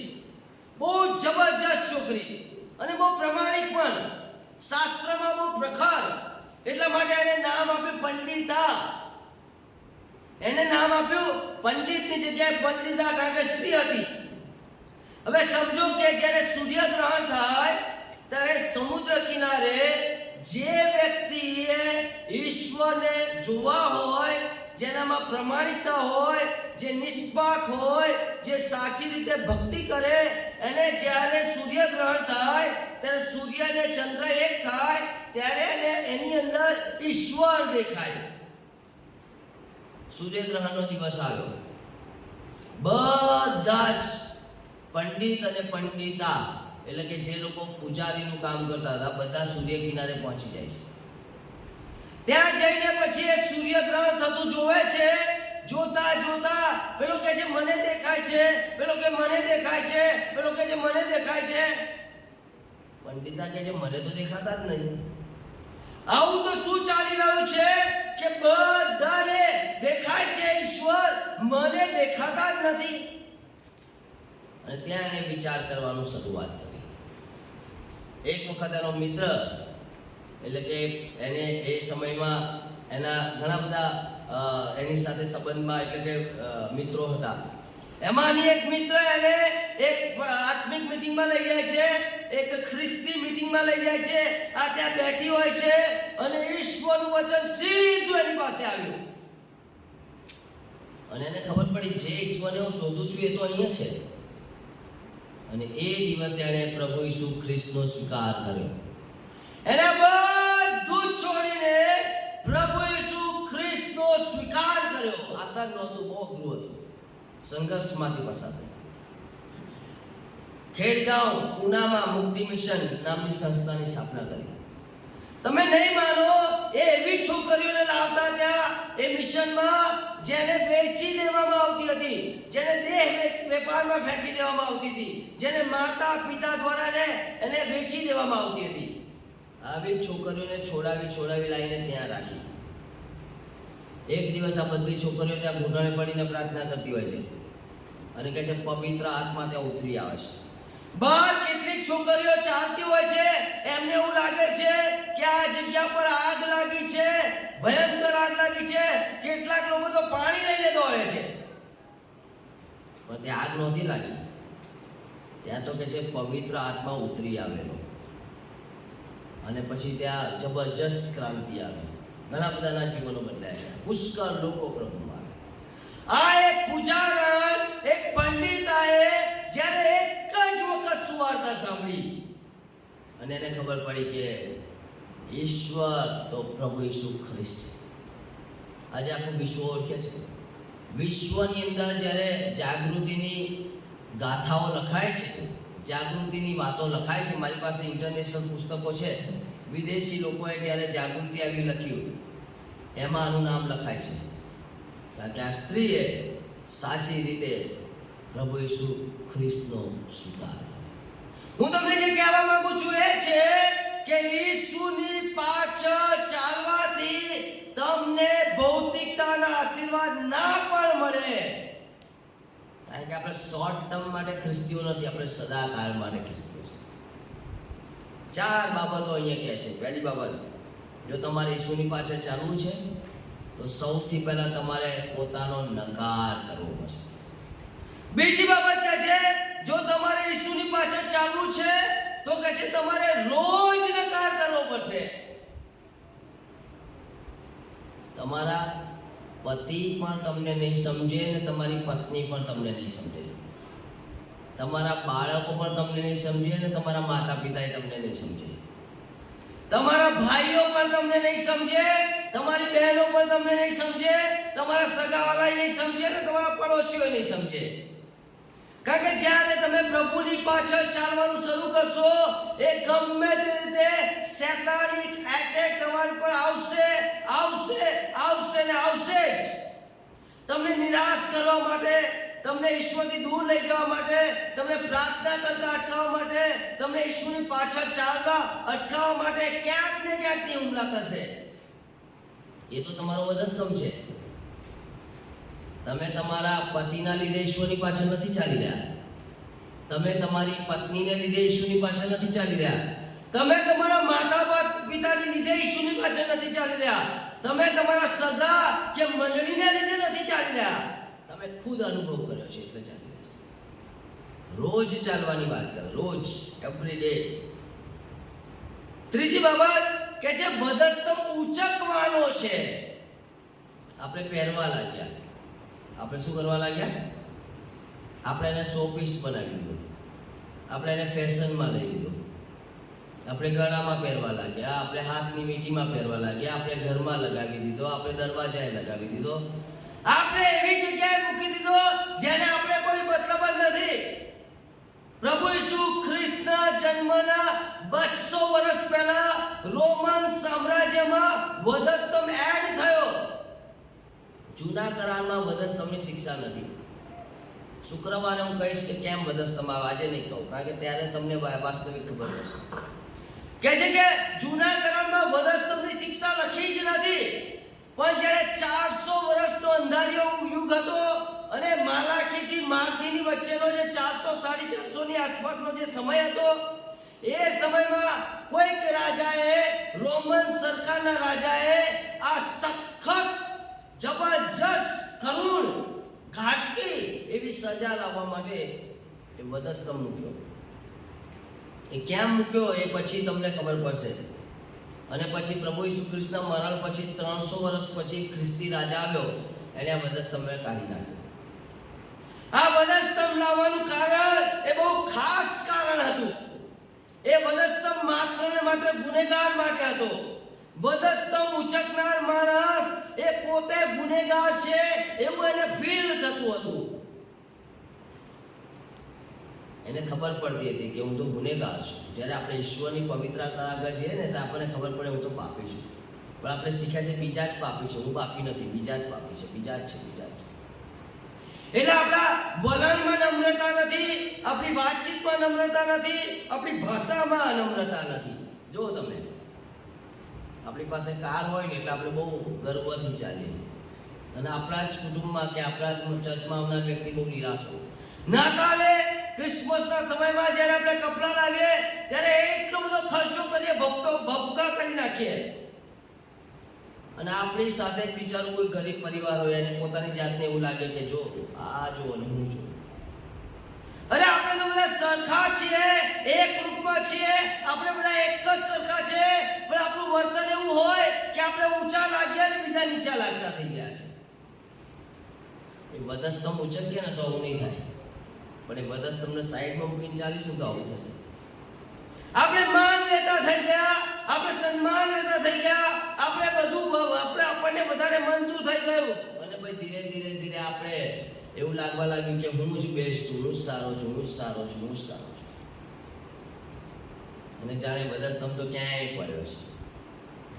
A: બહુ જબરજસ્ત છોકરી અને બહુ પ્રમાણિક પણ, શાસ્ત્રમાં બહુ પ્રખર. એટલા માટે એને નામ આપ્યું પંડિતા. એને નામ આપ્યું પંડિતની જગ્યાએ પંડિતા, કારણ કે સ્ત્રી હતી. હવે સમજો કે જ્યારે સૂર્યગ્રહણ થાય ત્યારે સમુદ્ર કિનારે જે વ્યક્તિએ ઈશ્વરને જોવા હોય, જેનામાં પ્રમાણિકતા હોય, જે નિષ્પાક હોય, જે સાચી રીતે ભક્તિ કરે, એને જ્યારે સૂર્યગ્રહણ થાય ત્યારે સૂર્ય અને ચંદ્ર એક થાય ત્યારે એની અંદર ઈશ્વર દેખાય. સૂર્યગ્રહણનો દિવસ આવ્યો, બધા જ પંડિત અને પંડિતા એટલે કે જે લોકો પૂજારીનું કામ કરતા હતા બધા સૂર્ય કિનારે પહોંચી જાય છે. ત્યાં જઈને પછી એ સૂર્યગ્રહણ થતું જોવે છે. જોતા જોતા પેલો કે છે મને દેખાય છે, પેલો કે મને દેખાય છે, પેલો કે છે મને દેખાય છે. પંડિતા કે છે મને તો દેખાતા જ નહીં. આવું તો શું ચાલી રહ્યું છે કે બધાને દેખાય છે ઈશ્વર, મને દેખાતા જ નથી. અને ત્યાં એને વિચાર કરવાનું શરૂઆત કરી. એક વખત એનો મિત્ર એટલે કે એને એ સમયમાં એના ઘણા બધા એની સાથે સંબંધમાં એટલે કે મિત્રો હતા. એમાંની એક મિત્ર એને એક આત્મિક મીટિંગમાં લઈ જાય છે, એક ખ્રિસ્તી મીટિંગમાં લઈ જાય છે. આ ત્યાં બેઠી હોય છે અને ઈશ્વરનું વચન સીધું એની પાસે આવ્યું અને એને ખબર પડી જે ઈશ્વરને હું શોધું છું એ તો અહીંયા છે. અને એ દિવસે એણે પ્રભુ ઈસુ ખ્રિસ્તનો સ્વીકાર કર્યો. એને બધું છોડીને પ્રભુ ઈસુ ખ્રિસ્તનો સ્વીકાર કર્યો. આસાન નહોતું, બહુ અઘરું હતું. સંઘર્ષમાંથી પસાર થયો. ખેડગાંવ પૂનામાં મુક્તિ મિશન નામની સંસ્થાની સ્થાપના કરી. તમે નહીં માનો, એ એવી છોકરીઓને લાવતા ત્યાં એ મિશનમાં જેને વેચી દેવામાં આવતી હતી, જેને દેહ વેપારમાં ફેંકી દેવામાં આવતી હતી, જેને માતા પિતા દ્વારા એને વેચી દેવામાં આવતી હતી. આવી છોકરીઓને છોડાવી લાવીને ત્યાં રાખી. એક દિવસ આ બધી છોકરીઓ ત્યાં ઘૂંટણે પડીને પ્રાર્થના કરતી હોય છે અને કહે છે પવિત્ર આત્મા ત્યાં ઉતરી આવે છે. બહાર કેટલીક છોકરીઓ ચાલતી હોય છે, એમને એવું લાગે છે કે આ જગ્યા પર આગ લાગી છે, ભયંકર આગ લાગી છે. કેટલાક લોકો તો પાણી લઈને દોડે છે, પણ ત્યાં આગ નહોતી લાગી. ત્યાં તો કે છે પવિત્ર આત્મા ઉતરી આવેલો અને પછી ત્યાં જબરજસ્ત ક્રાંતિ આવી. ઘણા બધાના જીવનો બદલાયા, પુષ્કળ લોકો પ્રભુમાં. આ એક પૂજારણ, એક પંડિતાએ જ્યારે એક જ વખત સુવાર્તા સાંભળી અને એને ખબર પડી કે ઈશ્વર તો પ્રભુ ઈસુ ખ્રિસ્ત છે. આજે આખું વિશ્વ ઓળખે છે. વિશ્વની અંદર જ્યારે જાગૃતિની ગાથાઓ લખાય છે, જાગૃતિની વાતો લખાય છે. મારી પાસે ઇન્ટરનેશનલ પુસ્તકો છે. વિદેશી લોકોએ જ્યારે જાગૃતિ આવી લખ્યું એમાં આનું નામ લખાય છે, કારણ કે આ સ્ત્રીએ સાચી રીતે પ્રભુ ઈસુ ખ્રિસ્તનો સ્વીકાર. હું તમને જે કહેવા માંગુ છું એ છે કે ઈસુની પાછળ ચાલવાથી તમને ભૌતિકતાના આશીર્વાદ ના પણ મળે, કારણ કે આપણે શોર્ટ ટર્મ માટે ખ્રિસ્તીઓ નથી, આપણે સદાકાળ માટે ખ્રિસ્તીઓ છે. 4 બાબતો અહીંયા કહે છે. પહેલી બાબત, જો તમારે ઈસુની પાછળ ચાલવું છે તો સૌથી પહેલા તમારે પોતાનો નકાર કરવો પડશે. બીજી બાબત કહે છે જો તમારે ઈસુની પાછળ ચાલવું છે તો કહે છે તમારે રોજ નકાર કરવો પડશે. તમારા પતિ પણ તમને નહીં સમજે અને તમારી પત્ની પણ તમને નહીં સમજે, તમારા બાળકો પણ તમને નહીં સમજે અને તમારા માતા પિતાએ તમને નહીં સમજે, તમારા ભાઈઓ પણ તમને નહીં સમજે, તમારી બહેનો પણ તમને નહીં સમજે, તમારા સગાવાળા નહીં સમજે અને તમારા પડોશીઓ નહીં સમજે. કારણ કે જ્યારે તમે પ્રભુની પાછળ ચાલવાનું શરૂ કરશો, એ ગમે તે રીતે શૈતાનિક એટેક તમારી પર આવશે ને આવશે જ. તમને નિરાશ કરવા માટે, તમને ઈશ્વરથી દૂર લઈ જવા માટે, તમને પ્રાર્થના કરતા અટકાવવા માટે, તમને ઈશ્વરની પાછળ ચાલવા અટકાવવા માટે ક્યાંક ને ક્યાંકથી હુમલા થશે. એ તો તમારો વધસ્તંભ છે. તમે તમારા પતિના લીધે ઈશ્વરની પાછળ નથી ચાલી રહ્યા, તમે તમારી પત્નીને લીધે ઈશ્વરની પાછળ નથી ચાલી રહ્યા, તમે તમારા માતા પિતાની લીધે ઈશ્વરની પાછળ નથી ચાલી રહ્યા, તમે તમારા સગા કે મંડળીને લીધે નથી ચાલી રહ્યા, તમે ખુદ અનુભવ કર્યો છે એટલે ચાલી રહ્યા છે. રોજ ચાલવાની વાત કરો, રોજ, એવરી ડે. ત્રીજી બાબત કે છે વધસ્તંભ ઉચકવાનો છે. આપણે પહેરવા લાગ્યા. આપણે શું કરવા લાગ્યા? આપણે એને શો પીસ બનાવી દીધો, આપણે એને ફેશનમાં લઈ લીધો. આપણે ગળામાં પહેરવા લાગ્યા, આપણે હાથની વીંટીમાં પહેરવા લાગ્યા, આપણે ઘરમાં લગાવી દીધો, આપણે દરવાજાએ લગાવી દીધો, આપણે એવી જગ્યાએ મૂકી દીધો જેને આપણે કોઈ મતલબ જ નથી. પ્રભુ ઈસુ ખ્રિસ્તના જન્મના 200 વર્ષ પહેલા રોમન સામ્રાજ્યમાં વધસ્તંભ એડ થયો. જૂના કરારમાં વધસ્તંભની શિક્ષા નથી. શુક્રવારે હું કહીશ કે કેમ વધસ્તંભ આવે, આજે નહીં કહું, કારણ કે ત્યારે તમને વાસ્તવિક ખબર હશે. કહે છે કે જૂના કરારમાં વધસ્તંભની શિક્ષા લખી જ નથી, પણ જ્યારે 400 વર્ષનો અંધારિયો યુગ હતો અને માલાખીથી માર્થીની વચ્ચેનો જે 400-450 ની આસપાસનો જે સમય હતો, એ સમયમાં કોઈક રાજાએ, રોમન સરકારના રાજાએ આ સખત જબરજસ્ત કરુણ ઘાતકી એવી સજા લાવવા માટે એ વધસ્તંભ મૂક્યો. એ કેમ મૂક્યો એ પછી તમને ખબર પડશે. અને પછી પ્રભુ ઈસુ ખ્રિસ્તના મરણ પછી 300 વર્ષ પછી ખ્રિસ્તી રાજા આવ્યો, એને આ વધસ્તંભને કાઢી નાખ્યો. આ વધસ્તંભ લાવવાનું કારણ એ બહુ ખાસ કારણ હતું. એ વધસ્તંભ માત્ર ને માત્ર ગુનેગાર માટે હતો. વધસ્તંભ ઉચકનાર માણસ એ પોતે ગુનેગાર છે એવું એને ફીલ થતું હતું. એને ખબર પડતી હતી કે હું તો ગુનેગાર છું. જ્યારે આપણે ઈશ્વરની પવિત્રતા આગળ જઈએ ને તો આપણને ખબર પડે હું તો પાપી છું. પણ આપણે શીખ્યા છે બીજા જ પાપી છે, હું પાપી નથી, બીજા જ પાપી છે, બીજા જ છે. એટલે આપણા વલણમાં નમ્રતા નથી, આપણી વાતચીતમાં નમ્રતા નથી, આપણી ભાષામાં નમ્રતા નથી. જો તમે આપણી પાસે કાર હોય ને એટલે આપણે બહુ ગર્વથી ચાલીએ, અને આપણા જ કુટુંબમાં કે આપણા જ ચર્ચમાં આવનાર વ્યક્તિ બહુ નિરાશ હોય. નાતાલે ક્રિસમસના સમયમાં જ્યારે આપણે કપડાં લાવીએ ત્યારે એટલો બધો ખર્ચો કરીએ, ભપકા કરી નાખીએ, અને આપણી સાથે જ બિચારું કોઈ ગરીબ પરિવાર હોય અને પોતાની જાતને એવું લાગે કે જો આ જો અને હું જો. અરે આપણે તો બધા સરખા છીએ, એક રૂપમાં છીએ, આપણે બધા એક જ સરખા છે, પણ આપણું વર્તન એવું હોય કે આપણે ઊંચા લાગ્યા અને બીજા નીચા લાગતા થઈ ગયા છે. એ વધસ્તંભ ઉચકીએ ને તો આવું નહીં થાય, પણ એ વધસ્તંભને સાઈડમાં મૂકીને ચાલીશું તો આવું થશે. આપણે માન લેતા થઈ ગયા, આપણે સન્માન લેતા થઈ ગયા, આપણે આપણને વધારે મનતું થઈ ગયું, અને ભાઈ ધીરે ધીરે આપણે એવું લાગવા લાગ્યું કે હું જ બેસ્ટ છું, હું જ સારો છું, હું જ સારો છું, હું જ સારો છું. અને જાણે વધસ્તંભ તો ક્યાંય પડ્યો છે.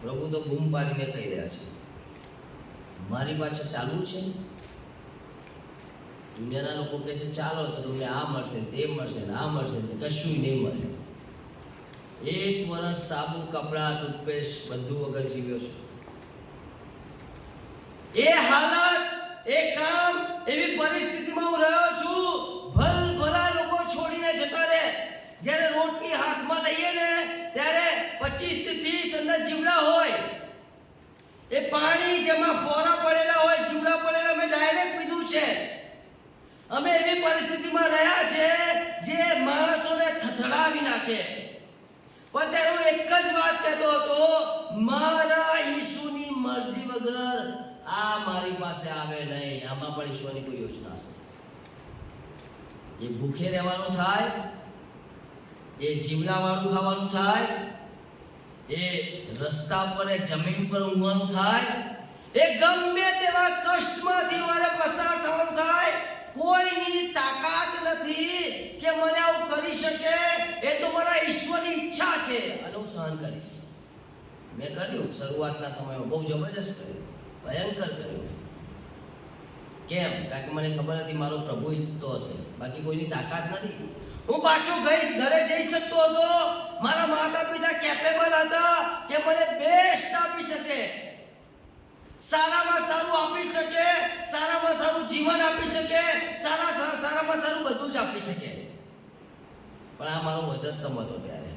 A: પ્રભુ તો બૂમ પાડીને કહી રહ્યા છે મારી પાસે ચાલવું છે. દુનિયાના લોકો કહે છે ચાલો તો તમને આ મળશે, તે મળશે, ને આ મળશે, કશું નહીં મળે. 1 વર્ષ સાબુ, કપડા, ટૂથપેસ્ટ બધું વગર જીવ્યો છું. એ હાલત, એ કામ, એવી પરિસ્થિતિમાં હું રહ્યો છું. ભલા લોકો છોડીને જતા રહે. જ્યારે રોટલી હાથમાં લઈએ ને ત્યારે 25 થી 30 અંદર જીવડા હોય. એ પાણી જેમાં ફોરા પડેલા હોય, જીવડા પડેલા, મેં ડાયરેક્ટ પીધું છે. અમે એવી પરિસ્થિતિમાં રહ્યા છે જે માણસોને થથડાવી નાખે. પણ ત્યારે હું એક જ વાત કહેતો હતો, મારા ઈસુની મરજી વગર આ મારી પાસે આવે નહીં. આમાં પણ ઈશ્વરની કોઈ યોજના હશે. એ ભૂખે રહેવાનું થાય, એ જીવડાવાળું ખાવાનું થાય, એ રસ્તા પર એ જમીન પર ઊંઘવાનું થાય, એ ગમે તેવા કષ્ટમાંથી મારે પસાર થવાનું થાય, કોઈની તાકાત નથી કે મને આવું કરી શકે. એ તો મારા ઈશ્વરની ઈચ્છા છે અને હું સહન કરીશ. મેં કર્યું શરૂઆતના સમયમાં, બહુ જબરજસ્ત કર્યું, ભયંકર કર્યું. કેમ? કારણ કે મને ખબર હતી મારો પ્રભુ ઈચ્છતો હશે, બાકી કોઈની તાકાત નથી. હું પાછો ઘરે જઈ શકતો હતો. મારા માતા પિતા કેપેબલ હતા કે મને બેસ્ટ આપી શકે, સારામાં સારું આપી શકે, સારામાં સારું જીવન આપી શકે, સારામાં સારું બધું જ આપી શકે. પણ આ મારો વધસ્તંભ હતો ત્યારે,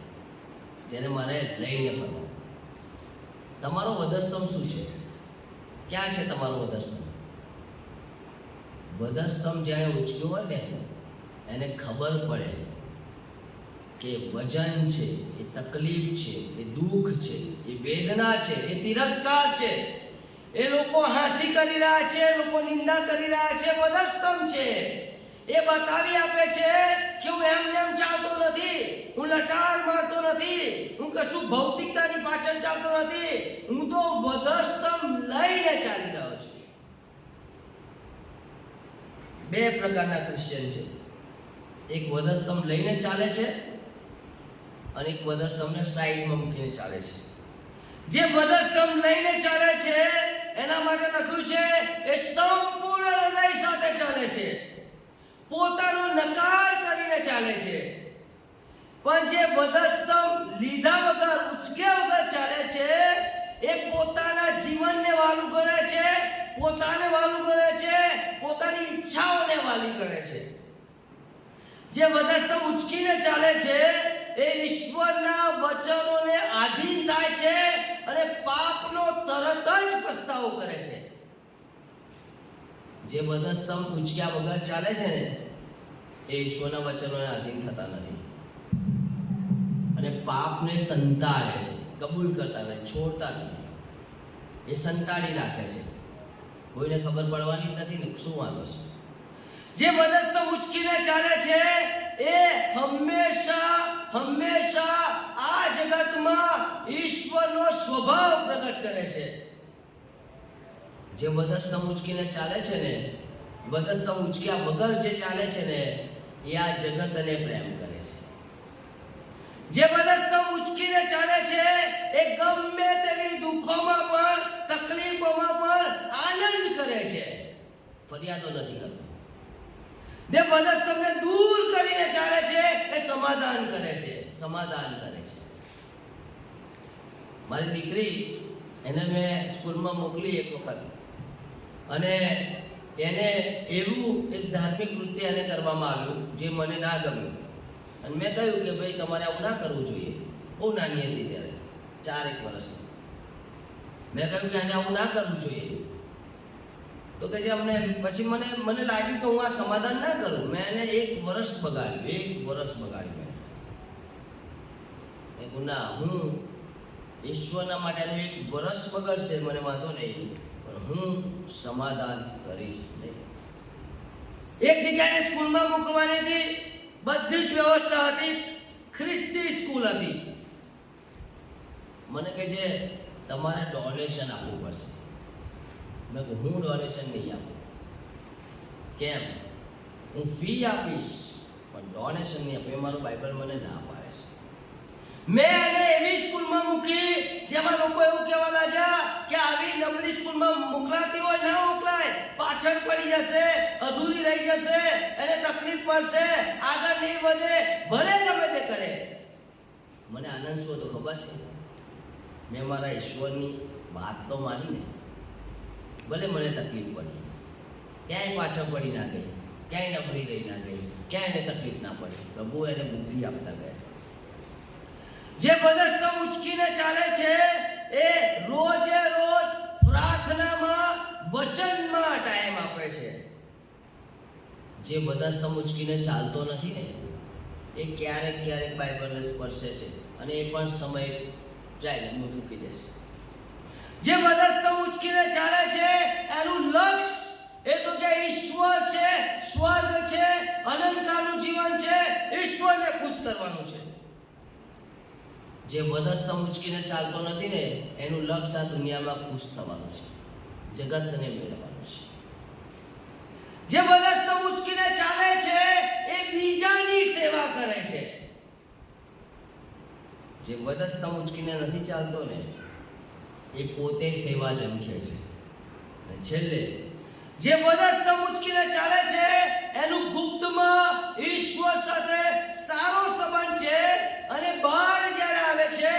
A: જેને મારે લઈને ફરવા. તમારો વધસ્તંભ શું છે? ક્યાં છે તમારો વધસ્તંભ? વધસ્તંભ જ્યારે ઉચક્યો હોય ને એને ખબર પડે કે વજન છે, એ તકલીફ છે, એ દુઃખ છે, એ વેદના છે, એ તિરસ્કાર છે, એ લોકો હાંસી કરી રહ્યા છે, લોકો નિંદા કરી રહ્યા છે, વધસ્તંભ છે. એ બતાવી આપે છે કે હું એમ ચાલતો નથી, હું લટાર મારતો નથી, હું કશું ભૌતિકતાની પાછળ ચાલતો નથી, હું તો વધસ્તંભ લઈને ચાલી રહ્યો છું. બે પ્રકારના ક્રિશ્ચિયન છે. એક વધસ્તંભ લઈને ચાલે છે અને એક વધસ્તંભને સાઈડમાં મૂકીને ચાલે છે. જે વધસ્તંભ લઈને ચાલે છે એના માટે લખ્યું છે એ સંપૂર્ણ હૃદય સાથે ચાલે છે, પોતાનો નકાર કરીને ચાલે છે. પણ જે વધસ્તંભ લીધા વગર, ઉચક્યા વગર ચાલે છે એ પોતાના જીવનને વાલું ગણે છે, પોતાને વાલું ગણે છે, પોતાની ઈચ્છાઓને વાલી ગણે છે. જે વધસ્તંભ ઉચકીને ચાલે છે એ ઈશ્વરના વચનોને આધીન થાય છે અને પાપનો તરત જ પસ્તાવો કરે છે. જે વધસ્તંભ ઉચક્યા વગર ચાલે છે ને એ ઈશ્વરના વચનોને આધીન થતા નથી અને પાપને સંતાડે છે, કબૂલ કરતા નથી, છોડતા નથી. એ સંતાડી રાખે છે. કોઈને ખબર પડવાની જ નથી ને શું વાંધો છે. જે વધસ્તંભ ઉચકીને ચાલે છે એ હંમેશા આ જગતમાં ઈશ્વરનો સ્વભાવ પ્રગટ કરે છે. જે વધસ્તંભ ઉચકીને ચાલે છે ને, વધસ્તંભ ઉચક્યા વગર જે ચાલે છે ને એ આ જગતને પ્રેમ કરે છે. જે વધસ્તંભ ઉચકીને ચાલે છે એ ગમે તેવી દુઃખોમાં પણ, તકલીફોમાં પણ આનંદ કરે છે, ફરિયાદો નથી કરતો. જે વધસ્તંભને દૂર કરીને ચાલે છે એ સમાધાન કરે છે. મારી દીકરી, એને મેં સ્કૂલમાં મોકલી એક વખત અને એને એવું એક ધાર્મિક કૃત્ય એને કરવામાં આવ્યું જે મને ના ગમ્યું. અને મેં કહ્યું કે ભાઈ તમારે આવું ના કરવું જોઈએ. બહુ નાની હતી ત્યારે, 4 વર્ષની. મેં કહ્યું કે એને આવું ના કરવું જોઈએ. તો કે જે અમને પછી મને લાગ્યું કે હું આ સમાધાન ના કરું. મેં એને 1 વર્ષ બગાડ્યું. મેં કહ્યું ના, હું ઈશ્વરના માટે 1 વર્ષ બગડશે મને વાંધો નહીં, પણ હું સમાધાન કરીશ નહીં. એક જગ્યાએ સ્કૂલમાં મૂકવાની હતી, બધી જ વ્યવસ્થા હતી, ખ્રિસ્તી સ્કૂલ હતી. મને કહે છે તમારે ડોનેશન આપવું પડશે. મેં કહ્યું હું ડોનેશન નહીં આપું. કેમ? હું ફી આપીશ પણ ડોનેશન નહીં આપું. એ મારું બાઇબલ મને ના પાડે છે. મેં એને એવી સ્કૂલમાં મૂકી જેમાં લોકો એવું કહેવા લાગ્યા કે આવી નબળી સ્કૂલમાં મોકલાતી હોય ના મોકલાય, પાછળ પડી જશે, અધૂરી રહી જશે, એને તકલીફ પડશે, આગળ નહીં વધે, ભલે ગમે તે કરે. મને આનંદ શું હતો ખબર છે? મેં મારા ઈશ્વરની વાત તો માની ને. ભલે મને તકલીફ પડી, ક્યાંય પાછળ પડી ના ગઈ, ક્યાંય નબળી રહી ના ગઈ, ક્યાંય એને તકલીફ ના પડી. પ્રભુ એને બુદ્ધિ આપતા ગયા. જે વધસ્તંભ ઉચકીને ચાલે છે એ રોજે રોજ પ્રાર્થનામાં, વચનમાં ટાઈમ આપે છે. જે વધસ્તંભ ઉચકીને ચાલતો નથી ને એ ક્યારેક બાઇબલને સ્પર્શે છે અને એ પણ સમય જાય મૂકી દેશે. જે વધસ્તંભ ઉચકીને ચાલે છે એનું લક્ષ્ય એ તો કે ઈશ્વર છે, સ્વર્ગ છે, અનંતકાળનું જીવન છે, ઈશ્વરને ખુશ કરવાનું છે. જે વધસ્તંભ ઉચકીને ચાલતો નથી ને એનું લક્ષ્ય આ દુનિયામાં ખુશ થવાનું છે, જગતને મેળવવાનું છે. જે વધસ્તંભ ઉચકીને ચાલે છે એ બીજાની સેવા કરે છે. જે વધસ્તંભ ઉચકીને નથી ચાલતો ને એ પોતે સેવા ઝંખે છે. છેલ્લે જે વધસ્તંભ ઉચકીને ચાલે છે એનું ગુપ્તમાં ઈશ્વર સાથે સારો સંબંધ છે અને બહાર જ્યારે આવે છે,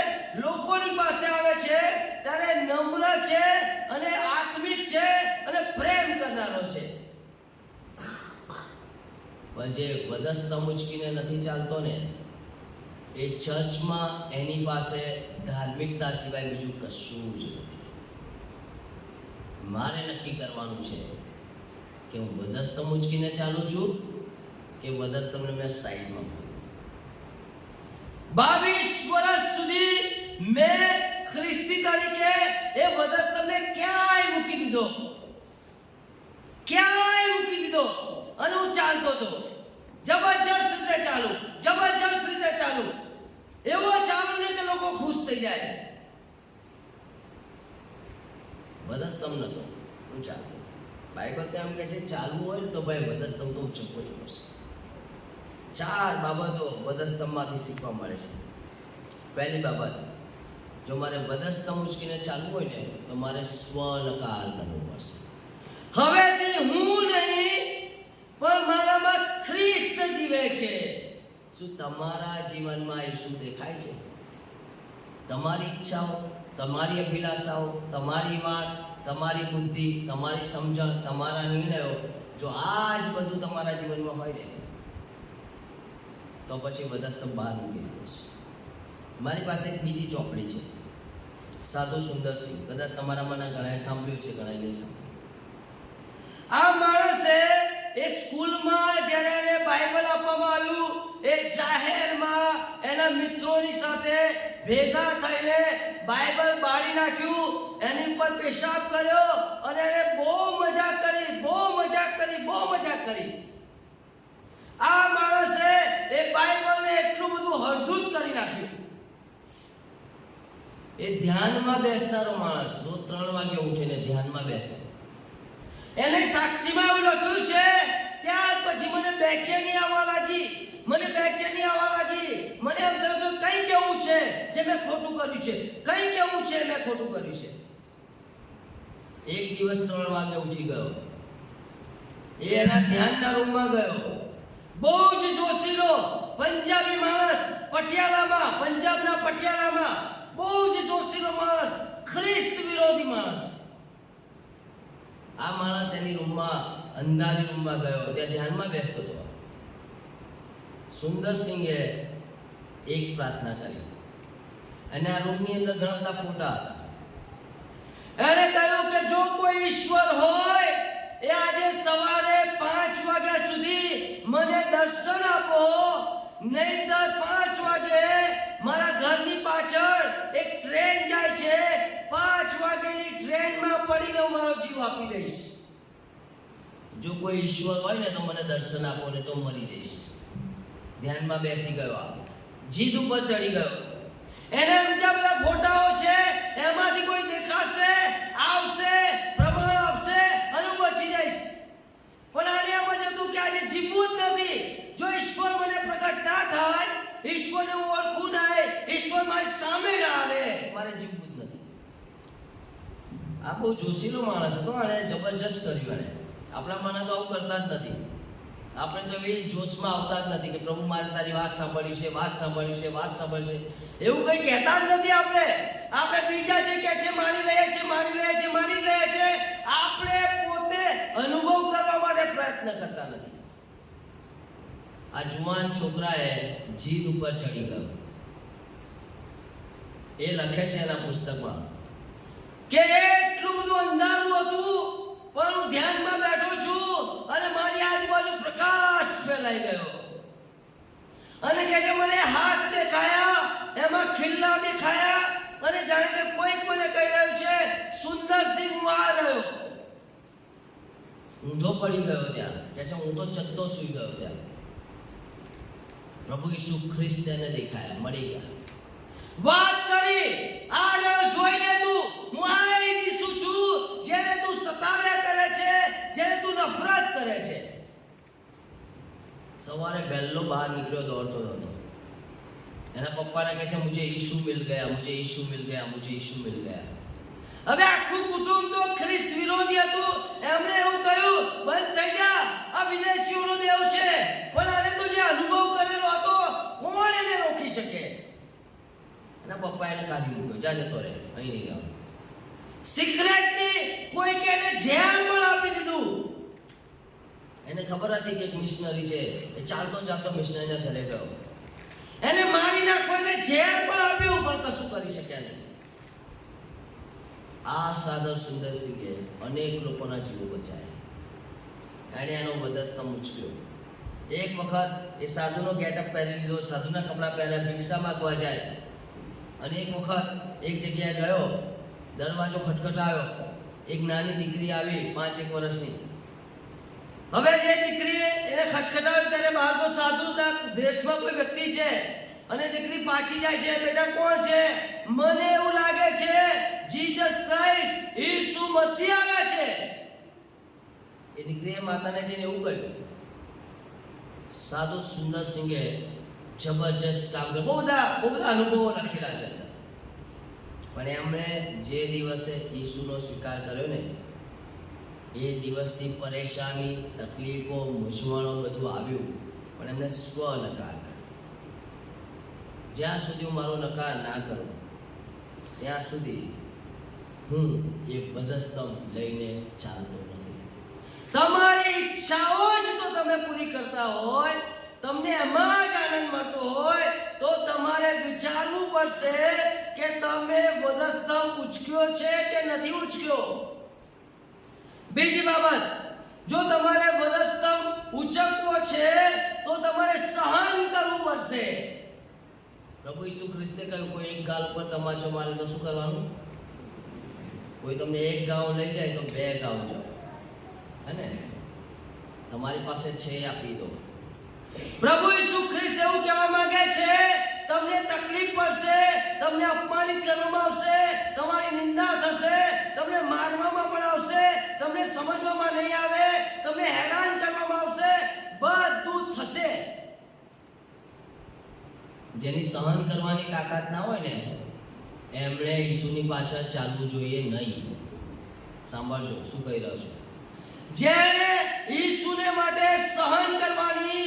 A: લોકોની પાસે આવે છે ત્યારે નમ્ર છે અને આત્મિક છે અને પ્રેમ કરનારો છે. પણ જે વધસ્તંભ ઉચકીને નથી ચાલતો ને એ ચર્ચમાં એની પાસે ધાર્મિકતા સિવાય બીજું કશું જ નથી. મારે નક્કી કરવાનું છે કે હું વધસ્તંભ ઉચકીને ચાલું છું કે વધસ્તંભને મેં સાઈડમાં મૂકું. 22 વર્ષ સુધી મેં ખ્રિસ્તી તરીકે એ વધસ્તંભને ક્યાંય મૂકી દીધો, ક્યાંય મૂકી દીધો અને હું ચાલતો હતો. જબરજસ્ત રીતે ચાલુ, જબરજસ્ત રીતે ચાલુ, એવો ચાલુ ને કે લોકો ખુશ થઈ જાય. વધસ્તંભ નતો, હું ચાલતો. બાઇબલ તો એમ કહે છે ચાલવું હોય ને તો ભાઈ વધસ્તંભ તો ઉચકવો જ પડશે. 4 બાબતો વધસ્તંભમાંથી શીખવા મળે છે. પહેલી બાબત, જો મારે વધસ્તંભ ઉચકીને ચાલવું હોય ને તો મારે સ્વનકાર કરવો પડશે. હવેથી હું નહીં પણ મારામાં ખ્રિસ્ત જીવે છે. શું તમારા જીવનમાં ઈસુ દેખાય છે? તમારી ઈચ્છાઓ, તમારી અભિલાષાઓ, તમારી વાત, તમારી બુદ્ધિ, તમારી સમજણ, તમારા નિર્ણયો, જો આ જ બધું તમારા જીવનમાં હોય ને તો પછી વધસ્તંભ બહાર મૂકી દેશે. મારી પાસે એક બીજી ચોપડી છે, સાધુ સુંદર સિંહ. કદાચ તમારામાંના ઘણાએ સાંભળ્યું છે, ઘણાએ નહીં સાંભળ્યું. આ માણસે એ સ્કૂલમાં જ્યારે એને બાઇબલ આપવામાં આવ્યું, એ જાહેરમાં એના મિત્રોની સાથે ભેગા થઈને બાઇબલ બાળી નાખ્યું, એની ઉપર પેશાબ કર્યો અને એને બહુ મજાક કરી, બહુ મજાક કરી, બહુ મજાક કરી. આ માણસે એ બાઇબલને એટલું બધું હળધૂત કરી નાખ્યું. એ ધ્યાનમાં બેસનારો માણસ રોજ 3 વાગે ઉઠીને ધ્યાનમાં બેસે. એને સાક્ષીમાં એવું લખ્યું છે, ત્યાર પછી મને બેચેની આવવા લાગી, મને બેચેની આવવા લાગી. મને એમ થયું કે કંઈ કેવું છે જે મેં ખોટું કર્યું છે, કંઈ કેવું છે મેં ખોટું કર્યું છે. એક દિવસ 3 વાગે ઉઠી ગયો, એ એના ધ્યાનના રૂમમાં ગયો. બહુ જ જોશીલો પંજાબી માણસ, પટિયાલામાં, પંજાબના પટિયાલામાં બહુ જ જોશીલો માણસ, ખ્રિસ્ત વિરોધી માણસ. આ માણસ એની રૂમમાં, અંધારી રૂમમાં ગયો, ત્યાં ધ્યાનમાં બેસતો હતો. સુંદરસિંહે એક પ્રાર્થના કરી અને આ રૂમની અંદર ઘણા બધા ફોટા હતા. એણે કહ્યું કે જો કોઈ ઈશ્વર હોય એ આજે સવારે 5 વાગ્યા સુધી મને દર્શન આપો, નહીંતર 5 વાગે મારા ઘરની પાછળ એક ટ્રેન જાય છે, 5 વાગ્યાની ટ્રેનમાં પડીને હું મારો જીવ આપી દઈશ. જો કોઈ ઈશ્વર હોય ને તો મને દર્શન આપો ને તો મરી જઈશ. ધ્યાનમાં બેસી ગયો, જીદ ઉપર ચડી ગયો. એને બીજા બધા ફોટાઓ છે, એમાંથી કોઈ દેખાશે, આવશે, પ્રમાણ આપશે અને હું બચી જઈશ. પણ આને એમ જ હતું કે આજે જીવવું જ નથી. જો ઈશ્વર મને પ્રગટ ના થાય, ઈશ્વરને હું ઓળખું નહીં, ઈશ્વર મારી સામે ના આવે, મારે જીવવું જ નથી. આ બહુ જોશીલો માણસ હતો, આને જબરજસ્ત કર્યું. એને આપણા માના તો આવું કરતા જ નથી. આપણે તો એ જોશમાં આવતા જ નથી કે પ્રભુ મારે તારી વાત સાંભળી છે, વાત સાંભળી છે, વાત સાંભળી છે, એવું કંઈ કહેતા જ નથી. આપણે બીજા જે કહે છે માની રહ્યા છે, માની રહ્યા છે, માની રહ્યા છે. આપણે પોતે અનુભવ કરવા માટે પ્રયત્ન કરતા નથી. આ જુવાન છોકરાએ જીદ ઉપર ચડી ગયો. એ લખે છે એના પુસ્તકમાં કે એટલું બધું અંધારું હતું પણ હું ધ્યાનમાં બેઠો છું અને મારી આજુબાજુ પ્રકાશ ફેલાઈ ગયો. અને કે મને હાથ દેખાયા, એમાં ખિલ્લા દેખાયા અને જાણે કે કોઈક મને કહી રહ્યું છે સુંદરસિંહ હું આ રહ્યો. ઊંધો પડી ગયો ત્યાં, કે છે હું તો ચત્તો સૂઈ ગયો ત્યાં. પ્રભુ ઈસુ ખ્રિસ્ત એને દેખાયા, મળી ગયા, વાત કરી, આ રહ્યો જોઈ લે તું, હું આ ઈસુ છું જેને તું સતાવ્યા કરે છે, જેને તું નફરત કરે છે. સવારે વહેલો બહાર નીકળ્યો દોડતો હતો. એના પપ્પાને કહે છે મુझे ઈસુ મિલ ગયા, મુझे ઈસુ મિલ ગયા, મુझे ઈસુ મિલ ગયા. હવે આખું કુટુંબ તો ખ્રિસ્ત વિરોધી હતું. એમણે એવું કહ્યું બંધ થઈ જા, આ વિદેશીઓનો દેવ છે. પણ આને તો જે અનુભવ કરેલો હતો કોણ એને રોકી શકે? એના પપ્પા એને કાઢી મૂક્યો, જા જતો રહે, અહીં નહીં ગયો. સિક્રેટલી કોઈ કે એને જેલ પણ આપી દીધું. એને ખબર હતી કે એક મિશનરી છે, એ ચાલતો ચાલતો મિશનરીના ઘરે ગયો. એને મારી નાખો, એને જેલ પણ આપ્યું, પણ કશું કરી શક્યા નહીં. આ સાધુ સુંદરસિંહે અનેક લોકોના જીવો બચાવ્યા. એણે એનો વધસ્તંભ ઉચક્યો. એક વખત એ સાધુનો ગેટઅપ પહેરી લીધો, સાધુના કપડાં પહેર્યા, ભિક્ષા માંગવા જાય અને એક વખત એક જગ્યાએ ગયો, દરવાજો ખટખટાયો, એક નાની દીકરી આવી 5-1 વર્ષની. હવે જે દીકરી એને ખટખટાવ્યો ત્યારે બહાર તો સાધુના દેશમાં કોઈ વ્યક્તિ છે અને દીકરી પાછી જાય છે. બેટા કોણ છે? મને એવું લાગે છે જીસસ ક્રાઇસ્ટ, ઈસુ મસીહ આવ્યા છે. એ દીકરીએ માતાને જઈને એવું કહ્યું. સાધુ સુંદર સિંઘે જબરજસ્ત કામ કર્યું, બહુ બધા અનુભવો લખેલા છે. પણ એમણે જે દિવસે ઈસુનો સ્વીકાર કર્યો ને, એ દિવસથી પરેશાની, તકલીફો, મૂંઝવણો બધું આવ્યું, પણ એમણે સ્વ નકાર કર્યો. જ્યાં સુધી હું મારો નકાર ના કરું ત્યાં સુધી હું એ વધસ્તંભ લઈને ચાલતો નથી. તમારી ઈચ્છાઓ જ તો તમે પૂરી કરતા હોય, તમને એમાં જ આનંદ મળતો હોય, તો તમારે વિચારવું પડશે કે તમે વધસ્તંભ ઉચક્યો છે કે નથી ઉચક્યો. બીજી બાબત, જો તમારે વધસ્તંભ ઉચકવો છે તો તમારે સહન કરવું પડશે. પ્રભુ ઈસુ ખ્રિસ્તે કહ્યું, કોઈ એક ગાલ ઉપર તમાચો મારે તો શું કરવાનું? કોઈ તમને એક ગાઉ લઈ જાય તો 2 ગાઉ જાઓ, હે ને? તમારી પાસે છે આપી દો. પ્રભુ ઈસુ ખ્રિસ્ત એવું કહેવા માંગે છે, તમને તકલીફ પડશે, તમને અપમાનિત કરવામાં આવશે, તમારી નિંદા થશે, તમને મારવામાં પણ આવશે, તમને સમજવામાં નહીં આવે, તમને હેરાન કરવામાં આવશે, બધું થશે. જેની સહન કરવાની તાકાત ના હોય ને, એમણે ઈસુની પાછળ ચાલવું જોઈએ નહીં. સાંભળજો શું કહી રહ્યો છું. જેને ઈસુને માટે સહન કરવાની,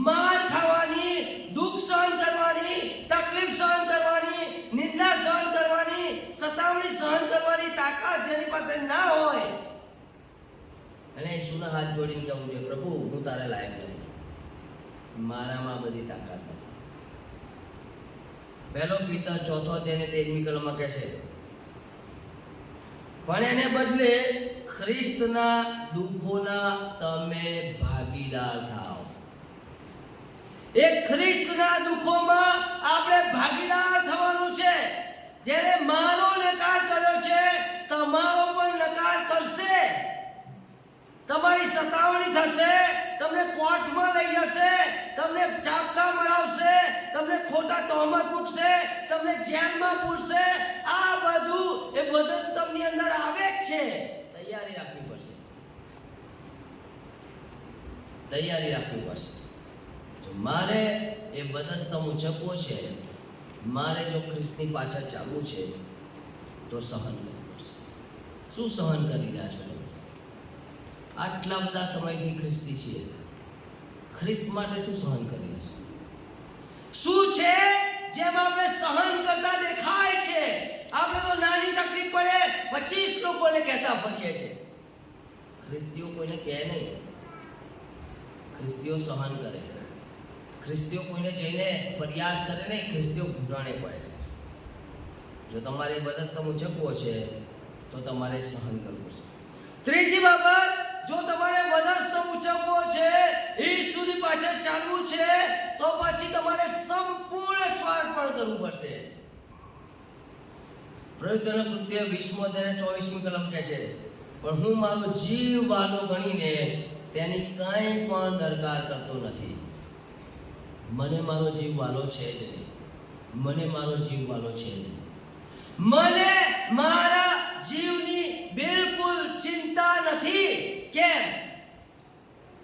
A: માર ખાવાની, દુઃખ સહન કરવાની, તકલીફ સહન કરવાની, નિંદા સહન કરવાની, સતાવણી સહન કરવાની તાકાત જેની પાસે ના હોય, અને ઈસુના હાથ જોડીને કહેવું જોઈએ, પ્રભુ હું તારે લાયક નથી, મારામાં બધી તાકાત નથી. 1 Peter 4:13 કલમમાં કહે છે, પણ એને બદલે ખ્રિસ્તના દુઃખોના તમે ભાગીદાર થાઓ. એ ખ્રિસ્તના દુઃખોમાં આપણે ભાગીદાર થવાનું છે. જેણે મારો નકાર કર્યો છે, તમારો પણ નકાર કરશે. તમારી સતાવણી થશે, તમને કોર્ટમાં લઈ જશે, તમને ચાપકા મરાવશે, તમને ખોટા તહોમત મૂકશે, તમને જેલમાં પૂરશે. આ બધું એ વધસ્તંભની અંદર આવે જ છે. તૈયારી રાખવી પડશે. તૈયારી રાખવી પડશે. જો મારે એ વધસ્તંભ ઉચકવો છે, મારે જો ખ્રિસ્તની પાછળ ચાલવું છે, તો સહન કરવું પડશે. શું સહન કરી રહ્યા છો? આટલા બધા સમયથી ખ્રિસ્તી છીએ, ખ્રિસ્ત માટે શું સહન કરી રહ્યા છો? શું છે જેમ આપણે સહન કરતા દેખાય છે? આપણે તો નાની તકલીફ પડે 25 લોકોને કહેતા ફરીએ છીએ. ખ્રિસ્તીઓ કોઈને કહે નહીં, ખ્રિસ્તીઓ સહન કરે. ખ્રિસ્તીઓ કોઈને જઈને ફરિયાદ કરે નહીં, ખ્રિસ્તીઓ ઘૂંટણે પડે. જો તમારે વધસ્તંભ ઉચકવો છે તો તમારે સહન કરવું છે. ત્રીજી બાબત, જો તમારે વધસ્તંભ ઉચકવો છે, ઈસુની પાછળ ચાલવું છે, તો પછી તમારે સંપૂર્ણ સ્વાર્પણ કરવું પડશે. પ્રવૃત્તિઓના કૃત્ય 20:24 કલમ કહે છે, પણ હું મારો જીવ વાલો ગણીને તેની કંઈ પણ દરકાર કરતો નથી. મને મારો જીવ વાલો છે જ નહીં. મને મારો જીવ વાલો છે જ નહીં. મને મારા જીવની બિલકુલ ચિંતા નથી. કેમ?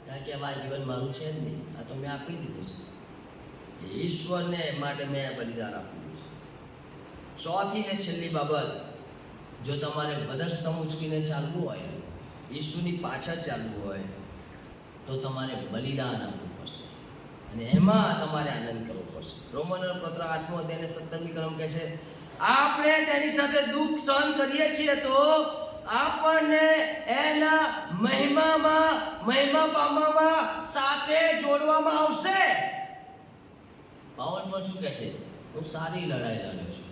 A: કારણ કે આ જીવન મારું છે જ નહીં. આ તો મેં આપી દીધું છે. ઈશ્વરને માટે મેં બલિદાન આપ્યું છે. ચોથી ને છેલ્લી બાબત, જો તમારે વધસ્તંભ ઉચકીને ચાલવું હોય, ઈસુની પાછળ ચાલવું હોય, તો તમારે બલિદાન આપવું પડશે, અને એમાં તમારે આનંદ કરવો પડશે. રોમનોનો પત્ર 8:17 કલમ કહે છે, આપણે તેની સાથે દુઃખ સહન કરીએ છીએ તો આપણને એના મહિમા પામવામાં સાથે જોડવામાં આવશે. પાવલ પર શું કહે છે? હું સારી લડાઈ લડ્યો છું,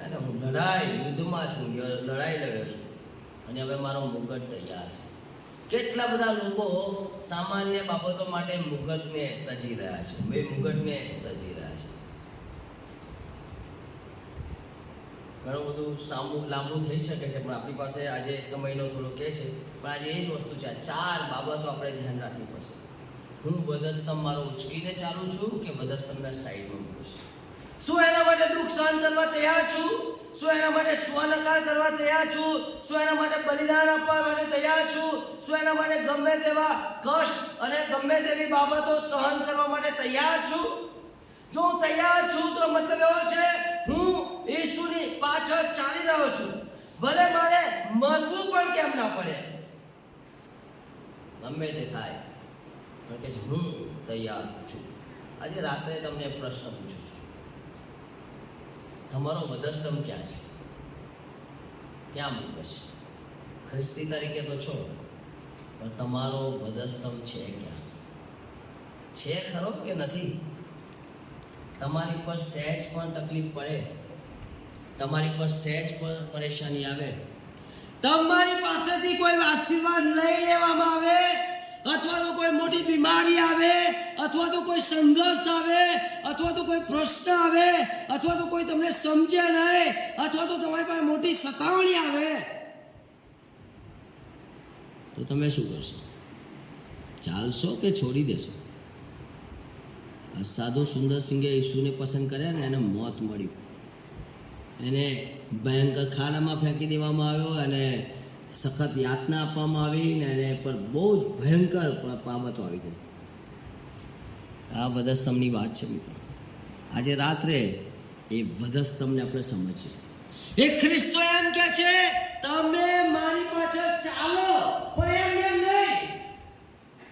A: અને હું યુદ્ધમાં છું, લડાઈ લડ્યો છું, અને હવે મારો મુગટ તૈયાર છે. કેટલા બધા લોકો સામાન્ય બાબતો માટે મુગટને તજી રહ્યા છે, મુગટને તજી રહ્યા છે. ઘણું બધું લાંબુ થઈ શકે છે, પણ આપણી પાસે આજે સમયનો થોડો કહે છે. પણ આજે એ જ વસ્તુ છે, આ 4 બાબતો આપણે ધ્યાન રાખવી પડશે. હું વધસ્તંભ મારો ઉચકીને ચાલું છું કે વધસ્તંભને સાઈડમાં મૂકું છું? શું એના માટે દુઃખ સહન કરવા તૈયાર છું? શું એના માટે સ્વનકાર કરવા તૈયાર છું? શું એના માટે બલિદાન આપવા માટે તૈયાર છું? શું એના માટે ગમે તેવા કષ્ટ અને ગમે તેવી બાબતો સહન કરવા માટે તૈયાર છું? જો હું તૈયાર છું તો મતલબ એવો છે હું ઈસુની પાછળ ચાલી રહ્યો છું, ભલે મારે મરવું પણ કેમ ના પડે, ગમે તે થાય, કારણ કે હું તૈયાર છું. આજે રાત્રે તમને પ્રશ્ન પૂછું છું, તમારો વધસ્તંભ ક્યાં છે? ક્યાં મૂકે છે? ખ્રિસ્તી તરીકે તો છો, પણ તમારો વધસ્તંભ છે ક્યાં? છે ખરો કે નથી? તમારી પર સહેજ પણ તકલીફ પડે, તમારી પર સહેજ પણ પરેશાની આવે, તમારી પાસેથી કોઈ આશીર્વાદ લઈ લેવામાં આવે, અથવા તો કોઈ મોટી બીમારી આવે, અથવા તો કોઈ સંઘર્ષ આવે, અથવા તો કોઈ પ્રશ્ન આવે, અથવા તો કોઈ તમને સમજે નહીં, અથવા તો તમારી પાસે મોટી સતાવણી આવે, તો તમે શું કરશો? ચાલશો કે છોડી દેશો? સાધુ સુંદર સિંઘે ઈસુને પસંદ કર્યા ને એને મોત મળ્યું, એને ભયંકર ખાડામાં ફેંકી દેવામાં આવ્યો અને સખત યાતના આપવામાં આવી ને એને પર બહુ જ ભયંકર બાબતો આવી ગઈ. આ વધસ્તંભની વાત છે મિત્રો. આજે રાત્રે એ વધસ્તંભને આપણે સમજીએ. એ ખ્રિસ્તો એમ કે છે તમે મારી પાછળ ચાલો, પણ એમ નહીં,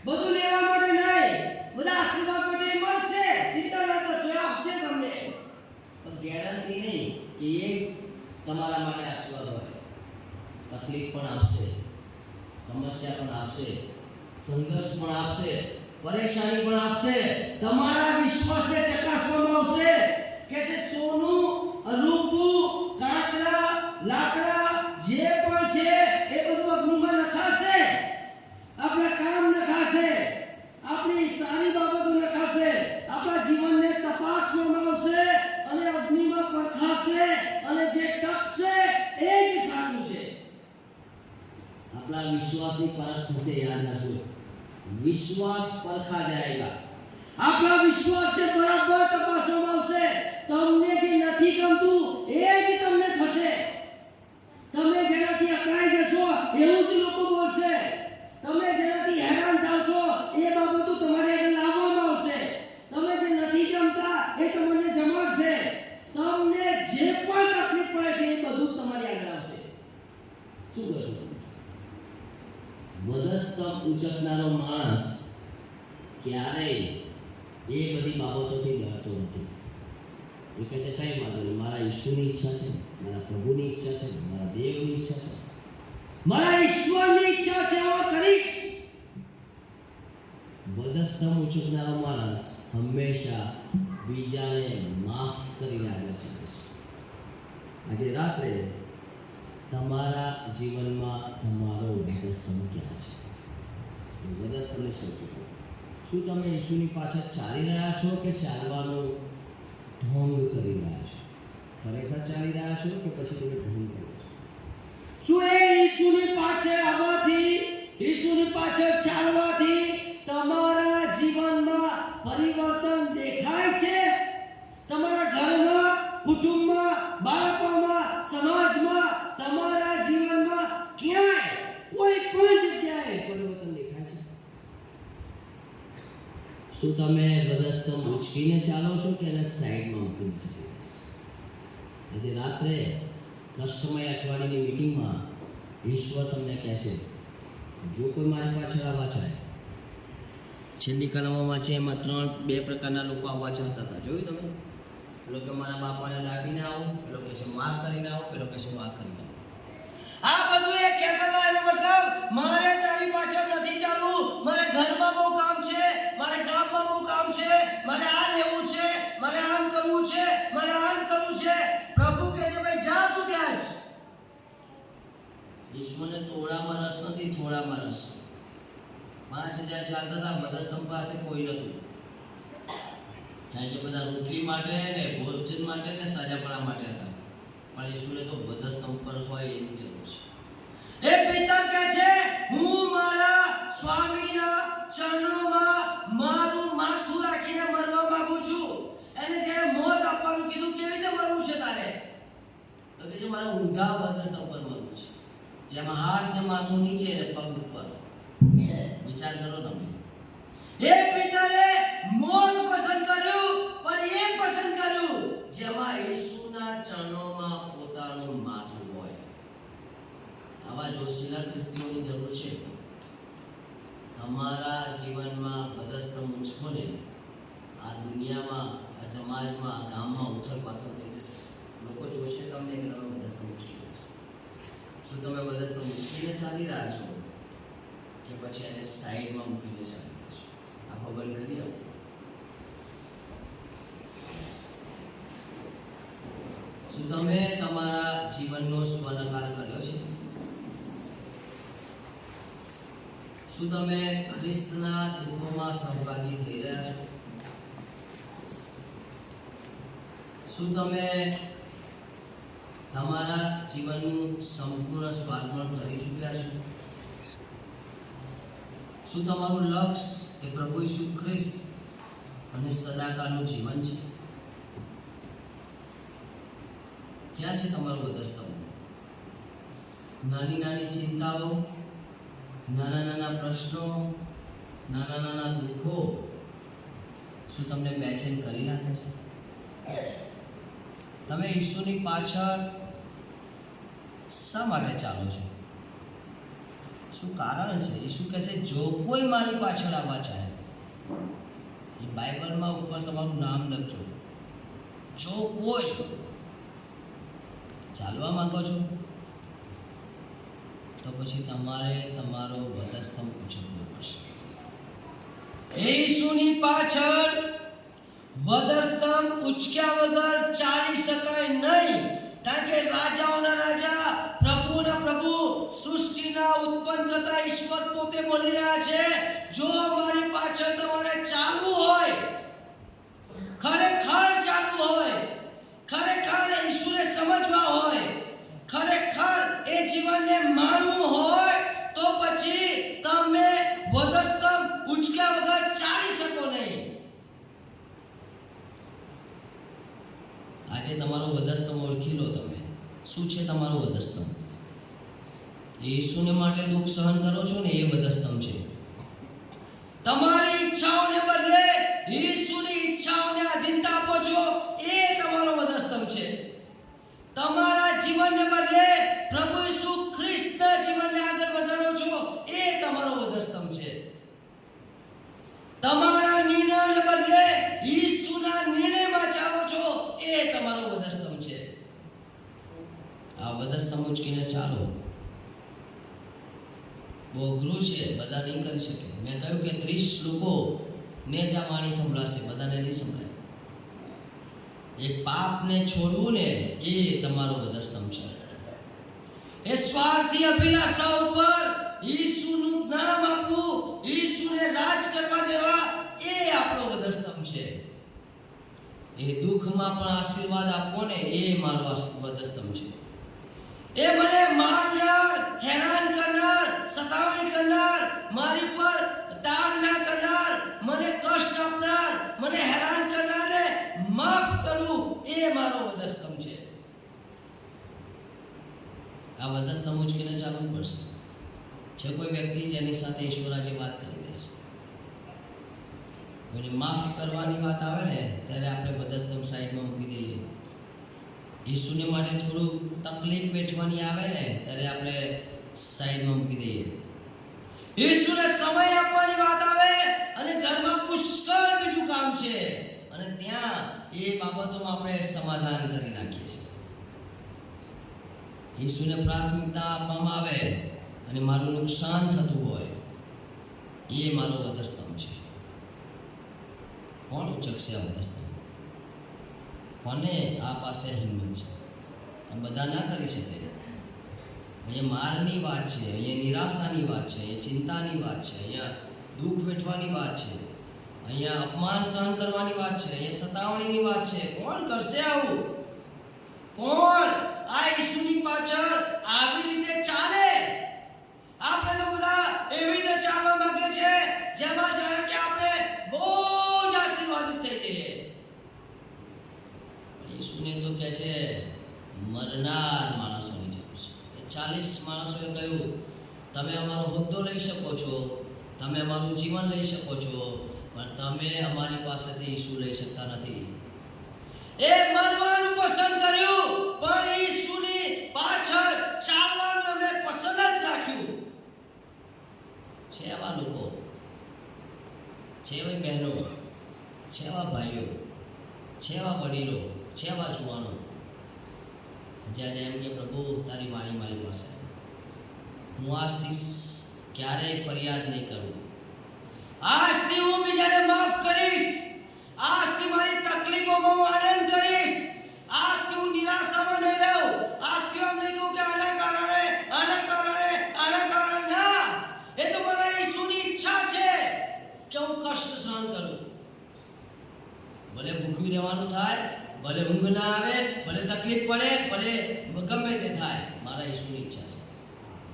A: બધું લેવા માટે નહીં, બધા આશીર્વાદ માટે મળશે, ચિંતા ના કરશો, એ આપશે તમને, પણ ગેરંટી નહીં કે એ જ તમારા માટે આશીર્વાદ હોય. તકલીફ પણ આપશે, સમસ્યા પણ આપશે, સંઘર્ષ પણ આપશે, પરેશાની પણ આપશે. તમારા વિશ્વાસને ચકાસવામાં આવશે કે છે સોનું, રૂપું, કાંકરા, લાકડા જે પણ છે એ બધું અગ્નિમાં નખાશે, આપણા કામ નખાશે, આપણી સારી બાબતો નખાશે, આપણા જીવનને તપાસવામાં આવશે અને અગ્નિમાં પરખાશે અને જે ટકશે એ જ સારું છે. આપણા વિશ્વાસની પરખ થશે. યાદ રાખજો, વિશ્વાસ પરખા જાયેગા. આપણા વિશ્વાસને બરાબર તપાસવામાં આવશે. તમને જે નથી ગમતું એ જ તમને થશે. તમે જેનાથી અકળાઈ જશો એવું જ લોકો બોલશે. તમે જેનાથી હેરાન થાવ છો એ બાબતો તમારે આગળ લાવવામાં આવશે. તમે જે નથી જમતા એ તમને જમાડશે. તમને જે પણ તકલીફ પડે છે એ બધું તમારી આગળ આવશે. શું કરશો? વધસ્તંભ ઉચકનારો માણસ ક્યારેય એ બધી બાબતોથી ડરતો નથી. એ કહે છે કઈ વાંધો નહીં, મારા ઈશ્વરની ઈચ્છા છે, મારા પ્રભુની ઈચ્છા છે, મારા દેવની ઈચ્છા છે, મારા ઈશ્વરની ઈચ્છા છે, હું કરીશ. વધસ્તંભ ઉચકનારો માણસ હંમેશા બીજાને માફ કરીને આગળ ચાલે છે. આજે રાત્રે તમારા જીવનમાં તમારો વધસ્તંભ ક્યાં છે? વધસ્તંભને શોધો. શું તમે ઈસુની પાછળ ચાલી રહ્યા છો કે ચાલવાનું ઢોંગ કરી રહ્યા છો? ખરેખર ચાલી રહ્યા છો કે પછી તમે ઢોંગ કરો છો? શું એ ઈસુની પાછળ આવવાથી, ઈસુની પાછળ ચાલવાથી તમારા જીવનમાં પરિવર્તન દેખાય છે? તમારા ઘરમાં, કુટુંબમાં, બાળકોમાં, સમાજમાં, તમારા જીવનમાં ક્યાંય કોઈ પણ જગ્યાએ પરિવર્તન દેખાય છે? શું તમે વધસ્તંભ ઉચકીને ચાલો છો કે એને સાઈડમાં મૂકીને ચાલો? આજે રાત્રે કષ્ટમય અઠવાડિયાની મીટિંગમાં ઈશ્વર તમને કહે છે જો કોઈ મારી પાછળ આવવા ચાહે. છેલ્લી કલમોમાં છે એમાં 2 પ્રકારના લોકો આવવા ચાહતા હતા. જોયું તમે? પેલો કે મારા બાપાને દાટીને આવો, પેલો કે છે માર કરીને આવો, પેલો કે છે માર કરીને આવો. આ બધું એ કહેતા હતા એનો મતલબ મારે તારી પાછળ નથી ચાલવું, મારે ઘરમાં બહુ કામ છે, મારે ગામમાં બહુ કામ છે, મારે આ લેવું છે, મારે આમ કરવું છે, મારે આમ કરવું છે. પ્રભુ કહે છે ભાઈ જા તું ત્યાં જ. ઈશ્વરને તોડામાં રસ નથી, થોડામાં રસ. 5000 ચાલતા હતા, વધસ્તંભ પાસે કોઈ નતું. કારણ કે બધા રોટલી માટે ને ભોજન માટે ને સજાપણા માટે હતા. પણ ઈસુને તો વધસ્તંભ પર હોય એની જરૂર છે. એ પિતા કહે છે હું મારા સ્વામીના ચરણોમાં મારું માથું રાખીને મરવા માંગુ છું. એને જ્યારે મોત આપવાનું કીધું, કેવી રીતે મરવું છે તારે? તો કે છે મારે ઊંધા વધસ્તંભ પર મરવું છે, જેમાં હાથ ને માથું નીચે ને પગ ઉપર. વિચાર કરો તમે. એ પિતાએ મોત પસંદ કર્યું, પણ એ પસંદ કર્યું જેમાં ઈસુના ચરણોમાં પોતાનું માથું હોય. આવા જોશીલા ખ્રિસ્તીઓની જરૂર છે. તમારા જીવનમાં વધસ્તંભ ઉંચકો ને આ દુનિયામાં, આ સમાજમાં, આ ગામમાં ઉથલ પાથલ થઈ જશે. લોકો જોશે તમને કે તમે વધસ્તંભ ઉંચકી રહ્યા છો. શું તમે વધસ્તંભ ઉંચકીને ચાલી રહ્યા છો કે પછી એને સાઈડમાં મૂકીને ચાલી રહ્યા છો? આ ખબર કરી આવો. શું તમે તમારા જીવનનો સ્વનકાર કર્યો છે? શું તમે ખ્રિસ્તના દુઃખોમાં સહભાગી થઈ રહ્યા છો? શું તમે તમારા જીવનનું સંપૂર્ણ સ્વાર્પણ કરી ચૂક્યા છો? શું તમારું લક્ષ્ય એ પ્રભુ ઈસુ ખ્રિસ્ત અને સદાકાળનું જીવન છે? ક્યાં છે તમારું વધસ્તંભ? નાની નાની ચિંતાઓ, નાના નાના પ્રશ્નો, નાના નાના દુઃખો શું તમને બેચેન કરી નાખે છે? તમે ઈસુની પાછળ શા માટે ચાલો છો? શું કારણ છે? ઈસુ કહે છે જો કોઈ મારી પાછળ આવવા ચાહે, એ બાઇબલમાં ઉપર તમારું નામ લખજો. જો કોઈ ચાલવા માંગો છો તો પછી તમારે તમારો વધસ્તંભ ઉંચકવો પડશે. ઈસુની પાછળ વધસ્તંભ ઉંચક્યા વગર ચાલી શકાય નહીં. કારણ કે રાજાઓના રાજા, પ્રભુના પ્રભુ, સૃષ્ટિના ઉત્પન્ન કરતા ઈશ્વર પોતે બોલી રહ્યા છે જો મારી પાછળ તમારે ચાલવું હોય, ખરેખર ચાલવું હોય, ખરેખર ઈશ્વરને સમજવા હોય, ખરેખર એ જીવનને માણવું હોય, તો પછી તમે વધસ્તંભ ઉંચક્યા વગર ચાલી શકો નહીં. આજે તમારો વધસ્તંભ ઓળખી લો. તમે શું છે તમારો વધસ્તંભ? ઈસુને માટે દુઃખ સહન કરો છો ને, એ વધસ્તંભ છે. તમારી ઈચ્છાઓને બદલે ઈસુની ઈચ્છાઓને આધીનતા આપો છો, એ તમારો વધસ્તંભ છે. તમારા જીવનને બદલે પ્રભુ ઈસુ ખ્રિસ્તના જીવનને આગળ વધારો છો, એ તમારો વધસ્તંભ છે. તમારા નિર્ણયને બદલે ઈસુના નિર્ણયમાં ચાલો છો, એ તમારો વધસ્તંભ છે. આ વધસ્તંભ ઉંચકીને ચાલો. બહુ અઘરું છે, બધા નહીં કરી શકે. મેં કહ્યું કે 30 લોકો ને જ આ વાણી સંભળાશે, બધાને નહીં સંભળાય. એ પાપને છોડવું ને, એ તમારો વધસ્તંભ છે. એ સ્વાર્થી અભિલાષા ઉપર ઈસુનું નામ આપવું, ઈસુને રાજ કરવા દેવા, એ આપણો વધસ્તંભ છે. એ દુઃખમાં પણ આશીર્વાદ આપવો ને, એ મારો વધસ્તંભ છે. એ મને મારનાર, હેરાન કરનાર, સતાવણી કરનાર, મારી પર તાડના કરનાર, મને કષ્ટ આપનાર, મને હેરાન કરનારને માફ કરવું, એ મારો વધસ્તંભ છે. આ વધસ્તંભ ઉંચકીને ચાલવું પડશે. છે કોઈ વ્યક્તિ જેની સાથે ઈશ્વર આજે વાત કરી રહેશે, એને માફ કરવાની વાત આવે ને, ત્યારે આપણે વધસ્તંભ સાઈડમાં મૂકી દઈએ. ઈસુને માટે થોડું તકલીફ વેઠવાની આવે ને, ત્યારે આપણે સાઈડમાં મૂકી દઈએ. ઈસુને સમય આપવાની વાત આવે અને ઘરમાં પુષ્કળ બીજું કામ છે, અને ત્યાં એ બાબતોમાં આપણે સમાધાન કરી નાખીએ છીએ. ઈસુને પ્રાથમિકતા આપવામાં આવે અને મારું નુકસાન થતું હોય, એ મારો વધસ્તંભ છે. કોણ ઉચકશે આ વધસ્તંભ? કોને આ પાસે હિંમત છે? આ બધા ના કરી શકે. અહીંયા મારની વાત છે, અહીંયા નિરાશાની વાત છે, અહીંયા ચિંતાની વાત છે, અહીંયા દુઃખ વેઠવાની વાત છે, અહીંયા અપમાન સહન કરવાની વાત છે, અહીંયા સતાવણીની વાત છે. કોણ કરશે આવું? કોણ? આ ઈસુની પાછળ આવી રીતે ચાલે. આપણે તો બધા એવી રીતે ચાલવા માંગે છે જેમાં જાણે કે આપણે બહુ જ આશીર્વાદિત થઈ જઈએ. ઈસુને તો કહે છે મરનાર માણસોની જરૂર છે. 40 માણસોએ કહ્યું તમે અમારો હોદ્દો લઈ શકો છો, તમે અમારું જીવન લઈ શકો છો, પણ તમે અમારી પાસેથી ઈસુ લઈ શકતા નથી. એ મરવાનું પસંદ કર્યું પણ ઈસુની પાછળ ચાલવાનું એમણે પસંદ જ રાખ્યું. છે એવા લોકો, છે એવી બહેનો, છે એવા ભાઈઓ, છે એવા વડીલો, છે એવા જુવાનો જ્યાં એમ કે પ્રભુ તારી વાણી મારી પાસે, હું આજથી ક્યારેય ફરિયાદ નહીં કરું, આજથી હું બીજાને માફ કરીશ, આજથી મારી તકલીફોમાં હું આનંદ કરીશ, આજથી હું નિરાશામાં નહીં રહું, આજથી હું નહીં કહું કે આના કારણે ના. એ તો મારા ઈસુની ઈચ્છા છે કે હું કષ્ટ સહન કરું, ભલે ભૂખ્યું રહેવાનું થાય, ભલે ઊંઘ ના આવે, ભલે તકલીફ પડે, ભલે ગમે તે થાય, મારા ઈસુની ઈચ્છા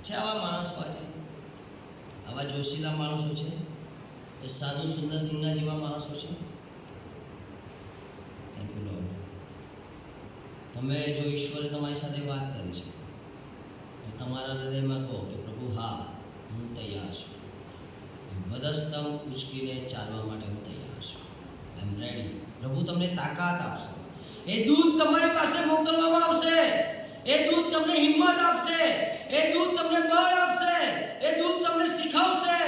A: છે. આવા માણસો આજે, આવા જોશીલા માણસો છે, એ સાધુ સુંદર સિંહના જેવા માણસો છે. Thank you lord. તમે જો ઈશ્વરે તમારી સાથે વાત કરી છે તો તમારા હૃદયમાં કહો કે પ્રભુ હા હું તૈયાર છું, વધસ્તંભ ઉચકીને ચાલવા માટે હું તૈયાર છું, આઈ એમ રેડી. પ્રભુ તમને તાકાત આપશે, એ દૂત તમારી પાસે મોકલવામાં આવશે, એ દૂત તમને હિંમત આપશે, એ દૂત તમને બળ આપશે, એ દૂત તમને શીખવશે,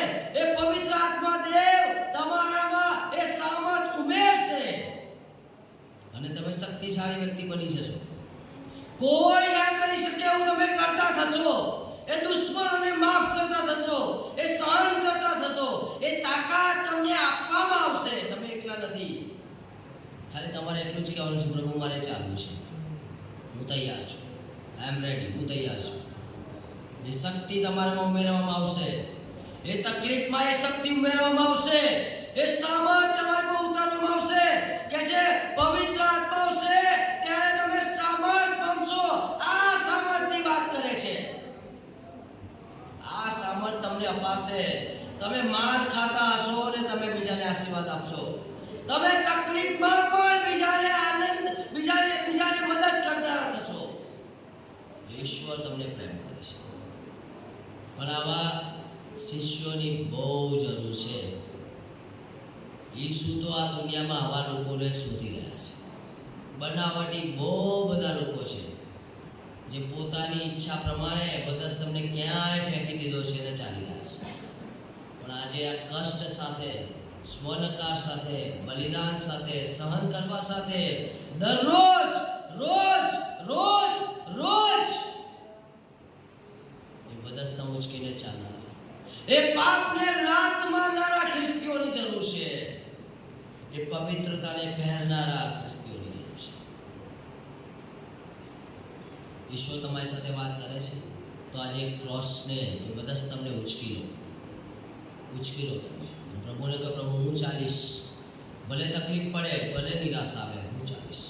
A: એ પવિત્ર આત્મા દેવ તમારામાં એ સામર્થ ઉમેરશે અને તમે શક્તિશાળી વ્યક્તિ બની જશો. કોઈ ના કરી શકે એવું તમે કરતા થશો, એ દુશ્મનોને માફ કરતા થશો, એ સહન કરતા થશો, એ તાકાત તમને આપવામાં આવશે. તમે એકલા નથી. ખાલી તમારે એટલું જ કહેવાનું છે પ્રભુ મારે ચાલવું છે, હું તૈયાર છું, આઈ એમ રેડી, હું તૈયાર છું. એ શક્તિ તમારામાં ઉમેરવામાં આવશે, એ તકલીફમાં એ શક્તિ ઉમેરવામાં આવશે, એ સામર્થ તમારામાં ઉતારવામાં આવશે. કે છે પવિત્ર આત્મા આવશે ત્યારે તમે સામર્થ પામશો. આ સામર્થની વાત કરે છે. આ સામર્થ તમને અપાશે. તમે માર ખાતા હશો અને તમે બીજાને આશીર્વાદ આપશો. તમે તકલીફમાં પણ બીજાને આનંદ, બીજાને મદદ કરતા થશો. ઈશ્વર તમને પ્રેમ કરે છે, પણ આવા શિષ્યોની બહુ જરૂર છે. ઈસુ તો આ દુનિયામાં આવા લોકોને શોધી રહ્યા છે. બનાવટી બહુ બધા લોકો છે જે પોતાની ઈચ્છા પ્રમાણે બસ તમને ક્યાંય ફેંકી દીધો છે અને ચાલી રહ્યા છે. પણ આજે આ કષ્ટ સાથે, સ્વનકાર સાથે, બલિદાન સાથે, સહન કરવા સાથે દરરોજ રોજ રોજ રોજ એ વધસ્તંભ ઉચકીને ચાલનારા, એ પાપને લાત મારનારા ખ્રિસ્તીઓની જરૂર છે. એ પવિત્રતાને પહેરનારા ખ્રિસ્તીઓની જરૂર છે. ઈશ્વર તમારી સાથે વાત કરે છે તો આજે ક્રોસને, એ વધસ્તંભને ઉચકી લો તમે. પ્રભુને કહો પ્રભુ હું ચાલીશ, ભલે તકલીફ પડે, ભલે નિરાશા આવે, હું ચાલીશ.